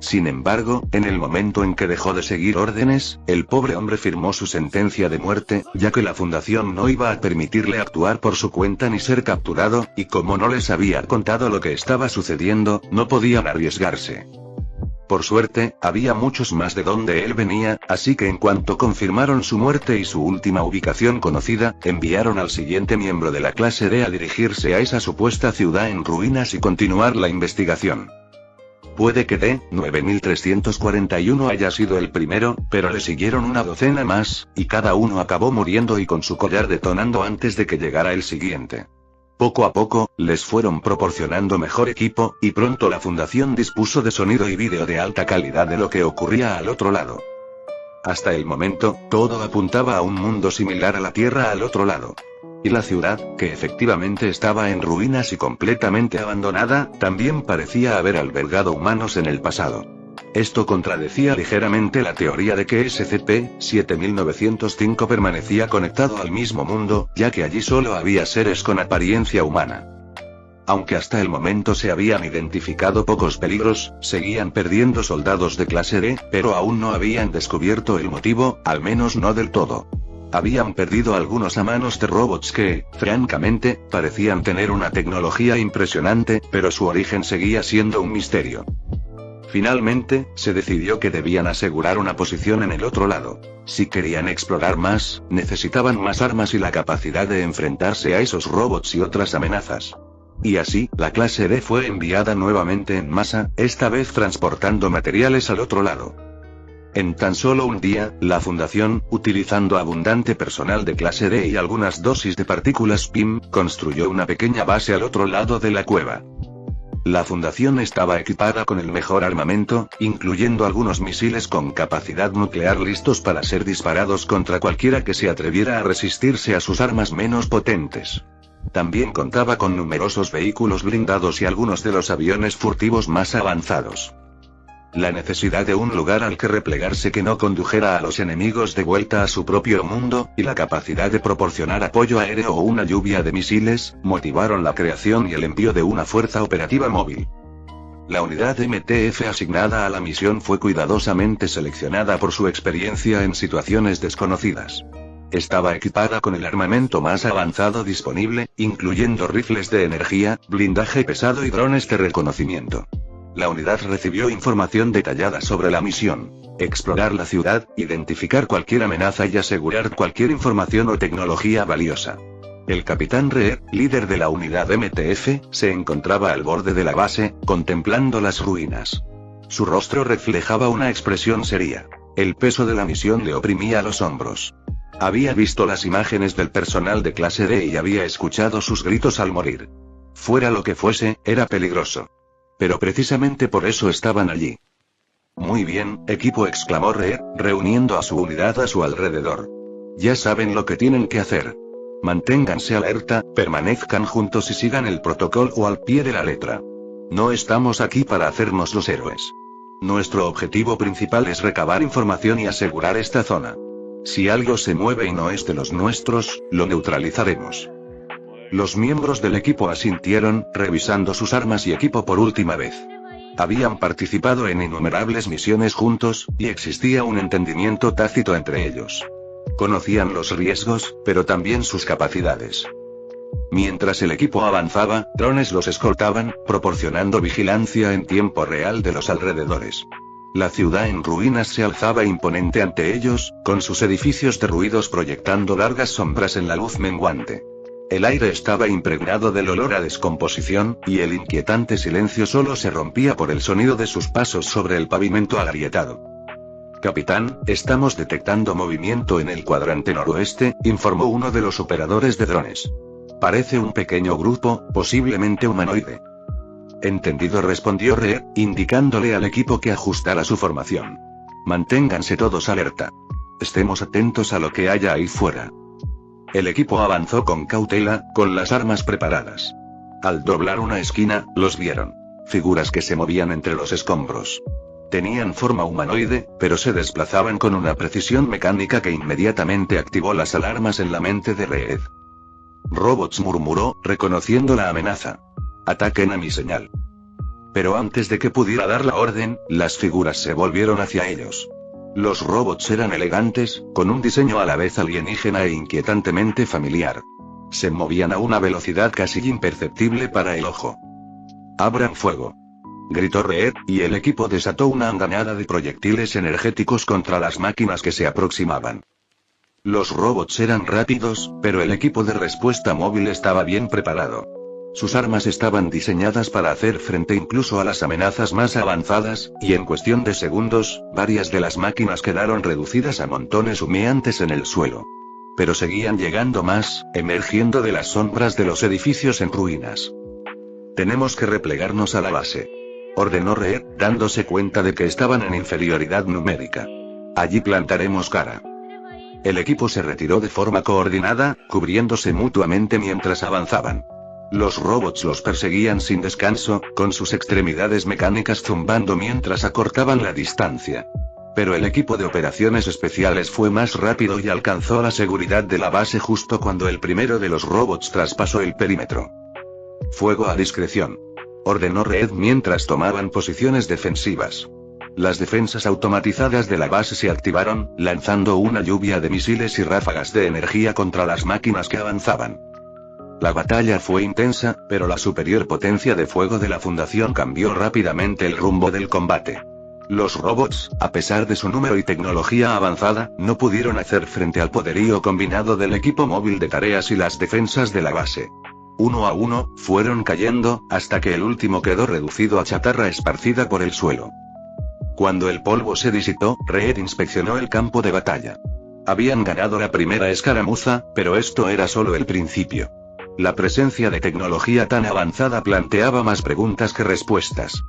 Sin embargo, en el momento en que dejó de seguir órdenes, el pobre hombre firmó su sentencia de muerte, ya que la fundación no iba a permitirle actuar por su cuenta ni ser capturado, y como no les había contado lo que estaba sucediendo, no podían arriesgarse. Por suerte, había muchos más de donde él venía, así que en cuanto confirmaron su muerte y su última ubicación conocida, enviaron al siguiente miembro de la clase D a dirigirse a esa supuesta ciudad en ruinas y continuar la investigación. Puede que D-9341 haya sido el primero, pero le siguieron una docena más, y cada uno acabó muriendo y con su collar detonando antes de que llegara el siguiente. Poco a poco, les fueron proporcionando mejor equipo, y pronto la fundación dispuso de sonido y vídeo de alta calidad de lo que ocurría al otro lado. Hasta el momento, todo apuntaba a un mundo similar a la Tierra al otro lado. Y la ciudad, que efectivamente estaba en ruinas y completamente abandonada, también parecía haber albergado humanos en el pasado. Esto contradecía ligeramente la teoría de que SCP-7905 permanecía conectado al mismo mundo, ya que allí solo había seres con apariencia humana. Aunque hasta el momento se habían identificado pocos peligros, seguían perdiendo soldados de clase D, pero aún no habían descubierto el motivo, al menos no del todo. Habían perdido algunos a manos de robots que, francamente, parecían tener una tecnología impresionante, pero su origen seguía siendo un misterio. Finalmente, se decidió que debían asegurar una posición en el otro lado. Si querían explorar más, necesitaban más armas y la capacidad de enfrentarse a esos robots y otras amenazas. Y así, la clase D fue enviada nuevamente en masa, esta vez transportando materiales al otro lado. En tan solo un día, la fundación, utilizando abundante personal de clase D y algunas dosis de partículas PIM, construyó una pequeña base al otro lado de la cueva. La fundación estaba equipada con el mejor armamento, incluyendo algunos misiles con capacidad nuclear listos para ser disparados contra cualquiera que se atreviera a resistirse a sus armas menos potentes. También contaba con numerosos vehículos blindados y algunos de los aviones furtivos más avanzados. La necesidad de un lugar al que replegarse que no condujera a los enemigos de vuelta a su propio mundo, y la capacidad de proporcionar apoyo aéreo o una lluvia de misiles, motivaron la creación y el envío de una fuerza operativa móvil. La unidad MTF asignada a la misión fue cuidadosamente seleccionada por su experiencia en situaciones desconocidas. Estaba equipada con el armamento más avanzado disponible, incluyendo rifles de energía, blindaje pesado y drones de reconocimiento. La unidad recibió información detallada sobre la misión: explorar la ciudad, identificar cualquier amenaza y asegurar cualquier información o tecnología valiosa. El capitán Reed, líder de la unidad MTF, se encontraba al borde de la base, contemplando las ruinas. Su rostro reflejaba una expresión seria. El peso de la misión le oprimía los hombros. Había visto las imágenes del personal de clase D y había escuchado sus gritos al morir. Fuera lo que fuese, era peligroso. Pero precisamente por eso estaban allí. Muy bien, equipo, exclamó Reed, reuniendo a su unidad a su alrededor. Ya saben lo que tienen que hacer. Manténganse alerta, permanezcan juntos y sigan el protocolo al pie de la letra. No estamos aquí para hacernos los héroes. Nuestro objetivo principal es recabar información y asegurar esta zona. Si algo se mueve y no es de los nuestros, lo neutralizaremos. Los miembros del equipo asintieron, revisando sus armas y equipo por última vez. Habían participado en innumerables misiones juntos, y existía un entendimiento tácito entre ellos. Conocían los riesgos, pero también sus capacidades. Mientras el equipo avanzaba, drones los escoltaban, proporcionando vigilancia en tiempo real de los alrededores. La ciudad en ruinas se alzaba imponente ante ellos, con sus edificios derruidos proyectando largas sombras en la luz menguante. El aire estaba impregnado del olor a descomposición, y el inquietante silencio solo se rompía por el sonido de sus pasos sobre el pavimento agrietado. Capitán, estamos detectando movimiento en el cuadrante noroeste, informó uno de los operadores de drones. Parece un pequeño grupo, posiblemente humanoide. Entendido, respondió Reed, indicándole al equipo que ajustara su formación. Manténganse todos alerta. Estemos atentos a lo que haya ahí fuera. El equipo avanzó con cautela, con las armas preparadas. Al doblar una esquina, los vieron. Figuras que se movían entre los escombros. Tenían forma humanoide, pero se desplazaban con una precisión mecánica que inmediatamente activó las alarmas en la mente de Reed. Robots, murmuró, reconociendo la amenaza. Ataquen a mi señal. Pero antes de que pudiera dar la orden, las figuras se volvieron hacia ellos. Los robots eran elegantes, con un diseño a la vez alienígena e inquietantemente familiar. Se movían a una velocidad casi imperceptible para el ojo. «¡Abran fuego!», gritó Reed, y el equipo desató una andanada de proyectiles energéticos contra las máquinas que se aproximaban. Los robots eran rápidos, pero el equipo de respuesta móvil estaba bien preparado. Sus armas estaban diseñadas para hacer frente incluso a las amenazas más avanzadas, y en cuestión de segundos, varias de las máquinas quedaron reducidas a montones humeantes en el suelo. Pero seguían llegando más, emergiendo de las sombras de los edificios en ruinas. «Tenemos que replegarnos a la base», ordenó Reed, dándose cuenta de que estaban en inferioridad numérica. «Allí plantaremos cara». El equipo se retiró de forma coordinada, cubriéndose mutuamente mientras avanzaban. Los robots los perseguían sin descanso, con sus extremidades mecánicas zumbando mientras acortaban la distancia. Pero el equipo de operaciones especiales fue más rápido y alcanzó la seguridad de la base justo cuando el primero de los robots traspasó el perímetro. «Fuego a discreción», ordenó Reed mientras tomaban posiciones defensivas. Las defensas automatizadas de la base se activaron, lanzando una lluvia de misiles y ráfagas de energía contra las máquinas que avanzaban. La batalla fue intensa, pero la superior potencia de fuego de la Fundación cambió rápidamente el rumbo del combate. Los robots, a pesar de su número y tecnología avanzada, no pudieron hacer frente al poderío combinado del equipo móvil de tareas y las defensas de la base. Uno a uno, fueron cayendo, hasta que el último quedó reducido a chatarra esparcida por el suelo. Cuando el polvo se disipó, Reed inspeccionó el campo de batalla. Habían ganado la primera escaramuza, pero esto era solo el principio. La presencia de tecnología tan avanzada planteaba más preguntas que respuestas.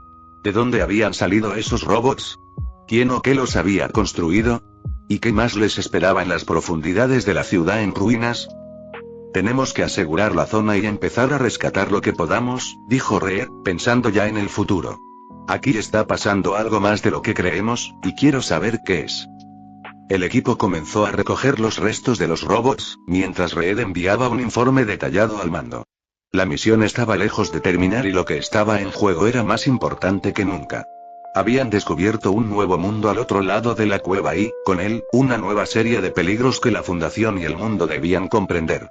¿De dónde habían salido esos robots? ¿Quién o qué los había construido? ¿Y qué más les esperaba en las profundidades de la ciudad en ruinas? «Tenemos que asegurar la zona y empezar a rescatar lo que podamos», dijo Reed, pensando ya en el futuro. «Aquí está pasando algo más de lo que creemos, y quiero saber qué es». El equipo comenzó a recoger los restos de los robots, mientras Reed enviaba un informe detallado al mando. La misión estaba lejos de terminar y lo que estaba en juego era más importante que nunca. Habían descubierto un nuevo mundo al otro lado de la cueva y, con él, una nueva serie de peligros que la Fundación y el mundo debían comprender.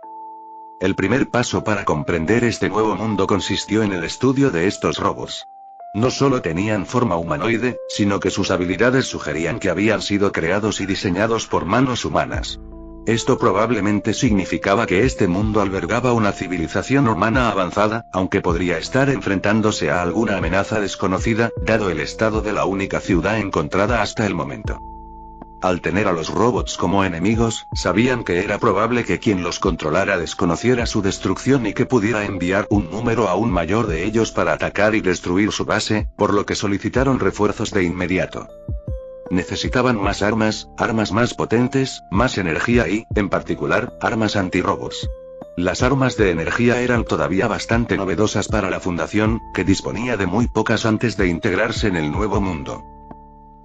El primer paso para comprender este nuevo mundo consistió en el estudio de estos robots. No solo tenían forma humanoide, sino que sus habilidades sugerían que habían sido creados y diseñados por manos humanas. Esto probablemente significaba que este mundo albergaba una civilización humana avanzada, aunque podría estar enfrentándose a alguna amenaza desconocida, dado el estado de la única ciudad encontrada hasta el momento. Al tener a los robots como enemigos, sabían que era probable que quien los controlara desconociera su destrucción y que pudiera enviar un número aún mayor de ellos para atacar y destruir su base, por lo que solicitaron refuerzos de inmediato. Necesitaban más armas más potentes, más energía y, en particular, armas antirrobots. Las armas de energía eran todavía bastante novedosas para la Fundación, que disponía de muy pocas antes de integrarse en el nuevo mundo.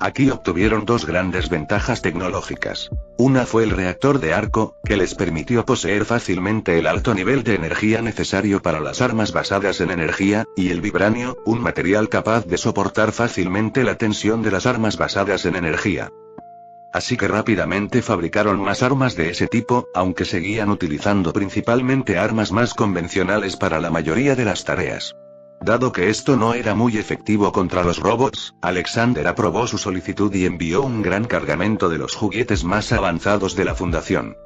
Aquí obtuvieron dos grandes ventajas tecnológicas. Una fue el reactor de arco, que les permitió poseer fácilmente el alto nivel de energía necesario para las armas basadas en energía, y el vibranio, un material capaz de soportar fácilmente la tensión de las armas basadas en energía. Así que rápidamente fabricaron más armas de ese tipo, aunque seguían utilizando principalmente armas más convencionales para la mayoría de las tareas. Dado que esto no era muy efectivo contra los robots, Alexander aprobó su solicitud y envió un gran cargamento de los juguetes más avanzados de la Fundación.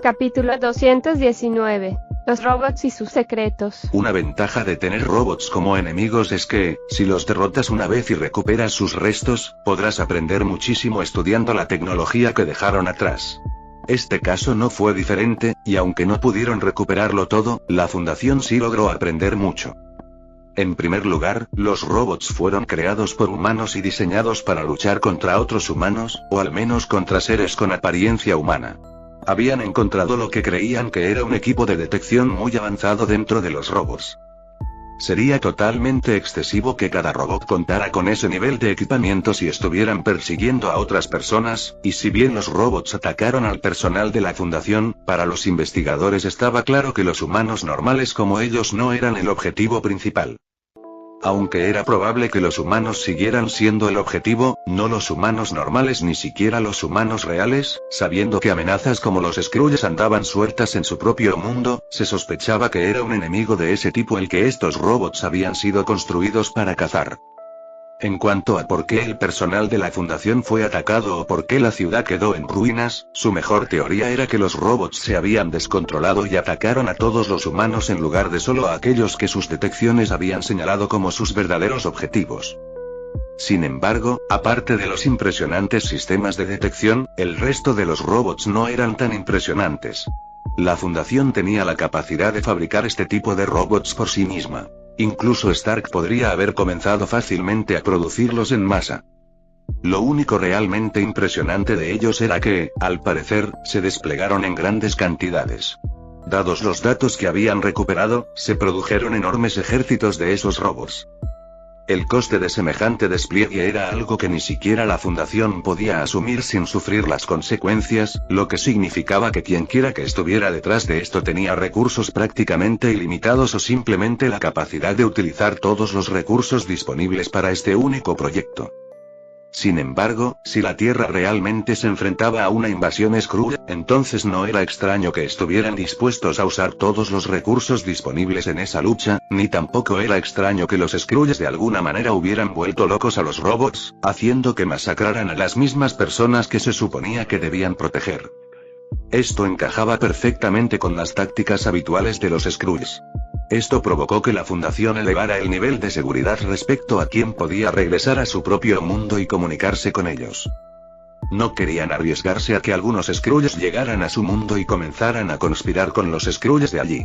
Capítulo 219. Los robots y sus secretos. Una ventaja de tener robots como enemigos es que, si los derrotas una vez y recuperas sus restos, podrás aprender muchísimo estudiando la tecnología que dejaron atrás. Este caso no fue diferente, y aunque no pudieron recuperarlo todo, la Fundación sí logró aprender mucho. En primer lugar, los robots fueron creados por humanos y diseñados para luchar contra otros humanos, o al menos contra seres con apariencia humana. Habían encontrado lo que creían que era un equipo de detección muy avanzado dentro de los robots. Sería totalmente excesivo que cada robot contara con ese nivel de equipamiento si estuvieran persiguiendo a otras personas, y si bien los robots atacaron al personal de la fundación, para los investigadores estaba claro que los humanos normales como ellos no eran el objetivo principal. Aunque era probable que los humanos siguieran siendo el objetivo, no los humanos normales ni siquiera los humanos reales, sabiendo que amenazas como los Skrulls andaban sueltas en su propio mundo, se sospechaba que era un enemigo de ese tipo el que estos robots habían sido construidos para cazar. En cuanto a por qué el personal de la fundación fue atacado o por qué la ciudad quedó en ruinas, su mejor teoría era que los robots se habían descontrolado y atacaron a todos los humanos en lugar de solo a aquellos que sus detecciones habían señalado como sus verdaderos objetivos. Sin embargo, aparte de los impresionantes sistemas de detección, el resto de los robots no eran tan impresionantes. La fundación tenía la capacidad de fabricar este tipo de robots por sí misma. Incluso Stark podría haber comenzado fácilmente a producirlos en masa. Lo único realmente impresionante de ellos era que, al parecer, se desplegaron en grandes cantidades. Dados los datos que habían recuperado, se produjeron enormes ejércitos de esos robots. El coste de semejante despliegue era algo que ni siquiera la fundación podía asumir sin sufrir las consecuencias, lo que significaba que quienquiera que estuviera detrás de esto tenía recursos prácticamente ilimitados o simplemente la capacidad de utilizar todos los recursos disponibles para este único proyecto. Sin embargo, si la Tierra realmente se enfrentaba a una invasión Skrull, entonces no era extraño que estuvieran dispuestos a usar todos los recursos disponibles en esa lucha, ni tampoco era extraño que los Skrulls de alguna manera hubieran vuelto locos a los robots, haciendo que masacraran a las mismas personas que se suponía que debían proteger. Esto encajaba perfectamente con las tácticas habituales de los Skrulls. Esto provocó que la fundación elevara el nivel de seguridad respecto a quién podía regresar a su propio mundo y comunicarse con ellos. No querían arriesgarse a que algunos Skrulls llegaran a su mundo y comenzaran a conspirar con los Skrulls de allí.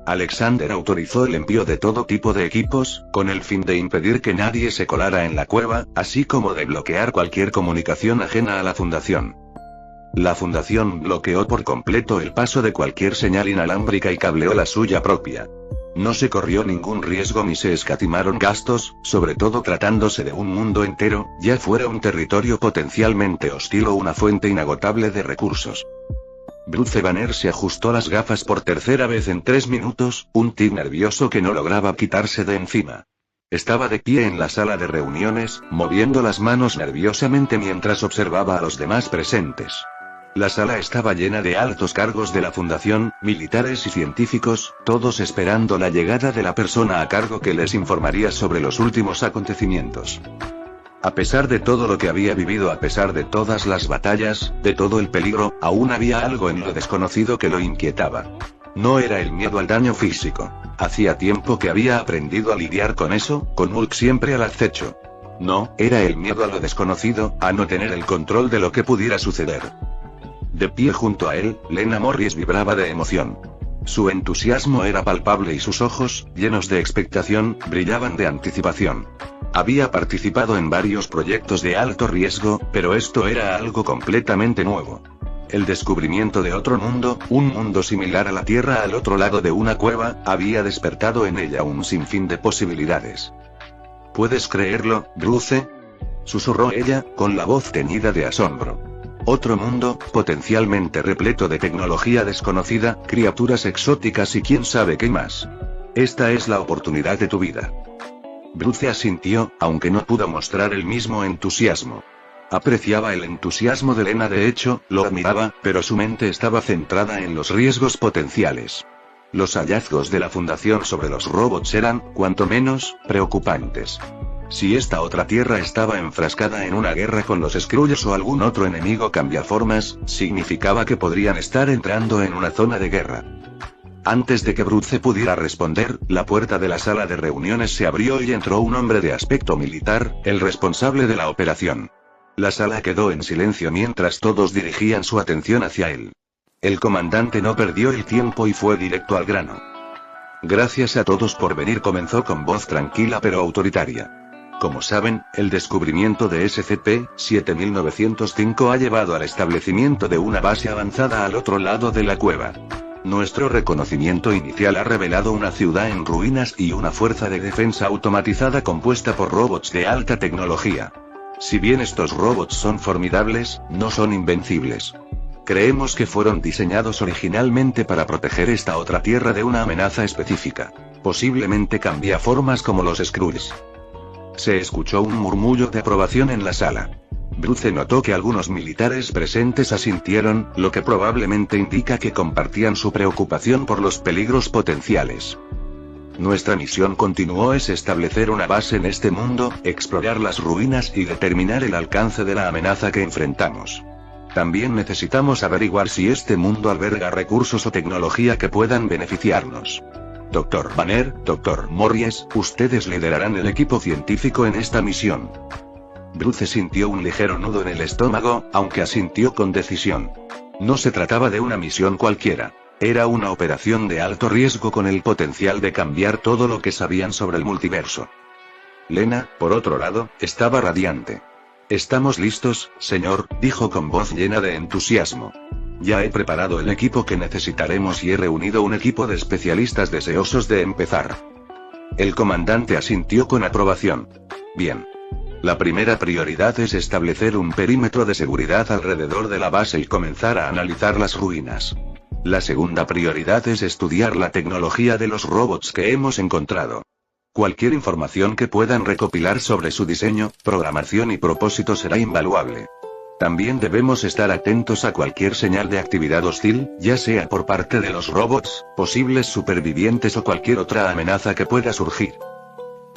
Alexander autorizó el envío de todo tipo de equipos, con el fin de impedir que nadie se colara en la cueva, así como de bloquear cualquier comunicación ajena a la fundación. La fundación bloqueó por completo el paso de cualquier señal inalámbrica y cableó la suya propia. No se corrió ningún riesgo ni se escatimaron gastos, sobre todo tratándose de un mundo entero, ya fuera un territorio potencialmente hostil o una fuente inagotable de recursos. Bruce Banner se ajustó las gafas por tercera vez en 3 minutos, un tic nervioso que no lograba quitarse de encima. Estaba de pie en la sala de reuniones, moviendo las manos nerviosamente mientras observaba a los demás presentes. La sala estaba llena de altos cargos de la fundación, militares y científicos, todos esperando la llegada de la persona a cargo que les informaría sobre los últimos acontecimientos. A pesar de todo lo que había vivido, a pesar de todas las batallas, de todo el peligro, aún había algo en lo desconocido que lo inquietaba. No era el miedo al daño físico. Hacía tiempo que había aprendido a lidiar con eso, con Hulk siempre al acecho. No, era el miedo a lo desconocido, a no tener el control de lo que pudiera suceder. De pie junto a él, Lena Morris vibraba de emoción. Su entusiasmo era palpable y sus ojos, llenos de expectación, brillaban de anticipación. Había participado en varios proyectos de alto riesgo, pero esto era algo completamente nuevo. El descubrimiento de otro mundo, un mundo similar a la Tierra al otro lado de una cueva, había despertado en ella un sinfín de posibilidades. ¿Puedes creerlo, Bruce?, susurró ella, con la voz teñida de asombro. Otro mundo, potencialmente repleto de tecnología desconocida, criaturas exóticas y quién sabe qué más. Esta es la oportunidad de tu vida. Bruce asintió, aunque no pudo mostrar el mismo entusiasmo. Apreciaba el entusiasmo de Lena, de hecho, lo admiraba, pero su mente estaba centrada en los riesgos potenciales. Los hallazgos de la fundación sobre los robots eran, cuanto menos, preocupantes. Si esta otra Tierra estaba enfrascada en una guerra con los Skrulls o algún otro enemigo cambiaformas, significaba que podrían estar entrando en una zona de guerra. Antes de que Bruce pudiera responder, la puerta de la sala de reuniones se abrió y entró un hombre de aspecto militar, el responsable de la operación. La sala quedó en silencio mientras todos dirigían su atención hacia él. El comandante no perdió el tiempo y fue directo al grano. Gracias a todos por venir, comenzó con voz tranquila pero autoritaria. Como saben, el descubrimiento de SCP-7905 ha llevado al establecimiento de una base avanzada al otro lado de la cueva. Nuestro reconocimiento inicial ha revelado una ciudad en ruinas y una fuerza de defensa automatizada compuesta por robots de alta tecnología. Si bien estos robots son formidables, no son invencibles. Creemos que fueron diseñados originalmente para proteger esta otra tierra de una amenaza específica. Posiblemente cambiaformas como los Skrulls. Se escuchó un murmullo de aprobación en la sala. Bruce notó que algunos militares presentes asintieron, lo que probablemente indica que compartían su preocupación por los peligros potenciales. Nuestra misión, continuó, es establecer una base en este mundo, explorar las ruinas y determinar el alcance de la amenaza que enfrentamos. También necesitamos averiguar si este mundo alberga recursos o tecnología que puedan beneficiarnos. Dr. Banner, Dr. Morris, ustedes liderarán el equipo científico en esta misión. Bruce sintió un ligero nudo en el estómago, aunque asintió con decisión. No se trataba de una misión cualquiera. Era una operación de alto riesgo con el potencial de cambiar todo lo que sabían sobre el multiverso. Lena, por otro lado, estaba radiante. Estamos listos, señor, dijo con voz llena de entusiasmo. Ya he preparado el equipo que necesitaremos y he reunido un equipo de especialistas deseosos de empezar. El comandante asintió con aprobación. Bien. La primera prioridad es establecer un perímetro de seguridad alrededor de la base y comenzar a analizar las ruinas. La segunda prioridad es estudiar la tecnología de los robots que hemos encontrado. Cualquier información que puedan recopilar sobre su diseño, programación y propósito será invaluable. También debemos estar atentos a cualquier señal de actividad hostil, ya sea por parte de los robots, posibles supervivientes o cualquier otra amenaza que pueda surgir.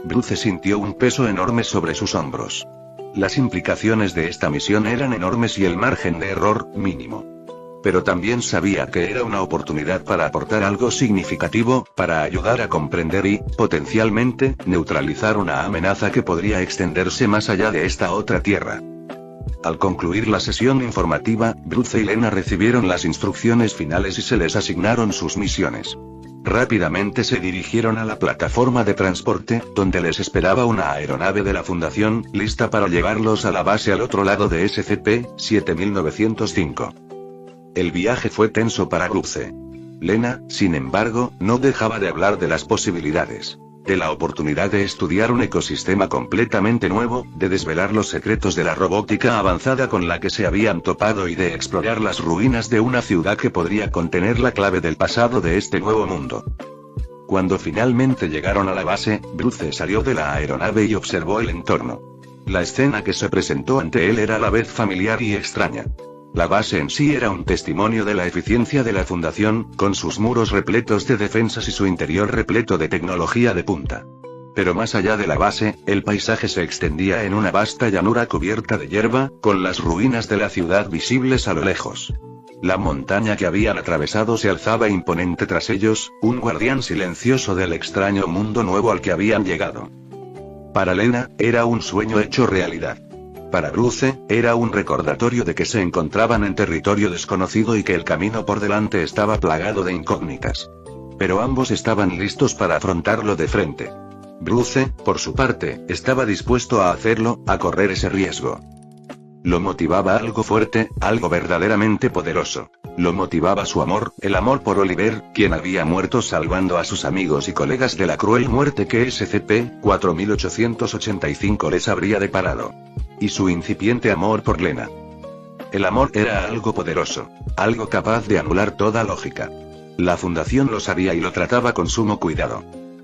Bruce sintió un peso enorme sobre sus hombros. Las implicaciones de esta misión eran enormes y el margen de error, mínimo. Pero también sabía que era una oportunidad para aportar algo significativo, para ayudar a comprender y, potencialmente, neutralizar una amenaza que podría extenderse más allá de esta otra tierra. Al concluir la sesión informativa, Bruce y Lena recibieron las instrucciones finales y se les asignaron sus misiones. Rápidamente se dirigieron a la plataforma de transporte, donde les esperaba una aeronave de la Fundación, lista para llevarlos a la base al otro lado de SCP-7905. El viaje fue tenso para Bruce. Lena, sin embargo, no dejaba de hablar de las posibilidades. De la oportunidad de estudiar un ecosistema completamente nuevo, de desvelar los secretos de la robótica avanzada con la que se habían topado y de explorar las ruinas de una ciudad que podría contener la clave del pasado de este nuevo mundo. Cuando finalmente llegaron a la base, Bruce salió de la aeronave y observó el entorno. La escena que se presentó ante él era a la vez familiar y extraña. La base en sí era un testimonio de la eficiencia de la Fundación, con sus muros repletos de defensas y su interior repleto de tecnología de punta. Pero más allá de la base, el paisaje se extendía en una vasta llanura cubierta de hierba, con las ruinas de la ciudad visibles a lo lejos. La montaña que habían atravesado se alzaba imponente tras ellos, un guardián silencioso del extraño mundo nuevo al que habían llegado. Para Lena, era un sueño hecho realidad. Para Bruce, era un recordatorio de que se encontraban en territorio desconocido y que el camino por delante estaba plagado de incógnitas. Pero ambos estaban listos para afrontarlo de frente. Bruce, por su parte, estaba dispuesto a hacerlo, a correr ese riesgo. Lo motivaba algo fuerte, algo verdaderamente poderoso. Lo motivaba su amor, el amor por Oliver, quien había muerto salvando a sus amigos y colegas de la cruel muerte que SCP-4885 les habría deparado. Y su incipiente amor por Lena. El amor era algo poderoso, algo capaz de anular toda lógica. La Fundación lo sabía y lo trataba con sumo cuidado.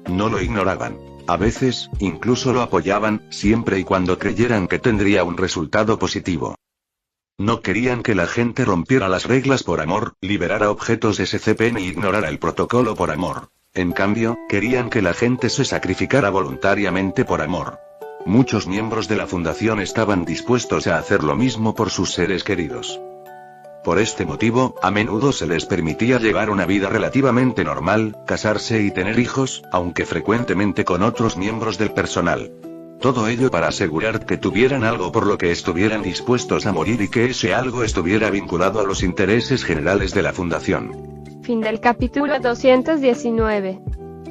No lo ignoraban. A veces, incluso lo apoyaban, siempre y cuando creyeran que tendría un resultado positivo. No querían que la gente rompiera las reglas por amor, liberara objetos SCP ni ignorara el protocolo por amor. En cambio, querían que la gente se sacrificara voluntariamente por amor. Muchos miembros de la Fundación estaban dispuestos a hacer lo mismo por sus seres queridos. Por este motivo, a menudo se les permitía llevar una vida relativamente normal, casarse y tener hijos, aunque frecuentemente con otros miembros del personal. Todo ello para asegurar que tuvieran algo por lo que estuvieran dispuestos a morir y que ese algo estuviera vinculado a los intereses generales de la Fundación. Fin del capítulo 219.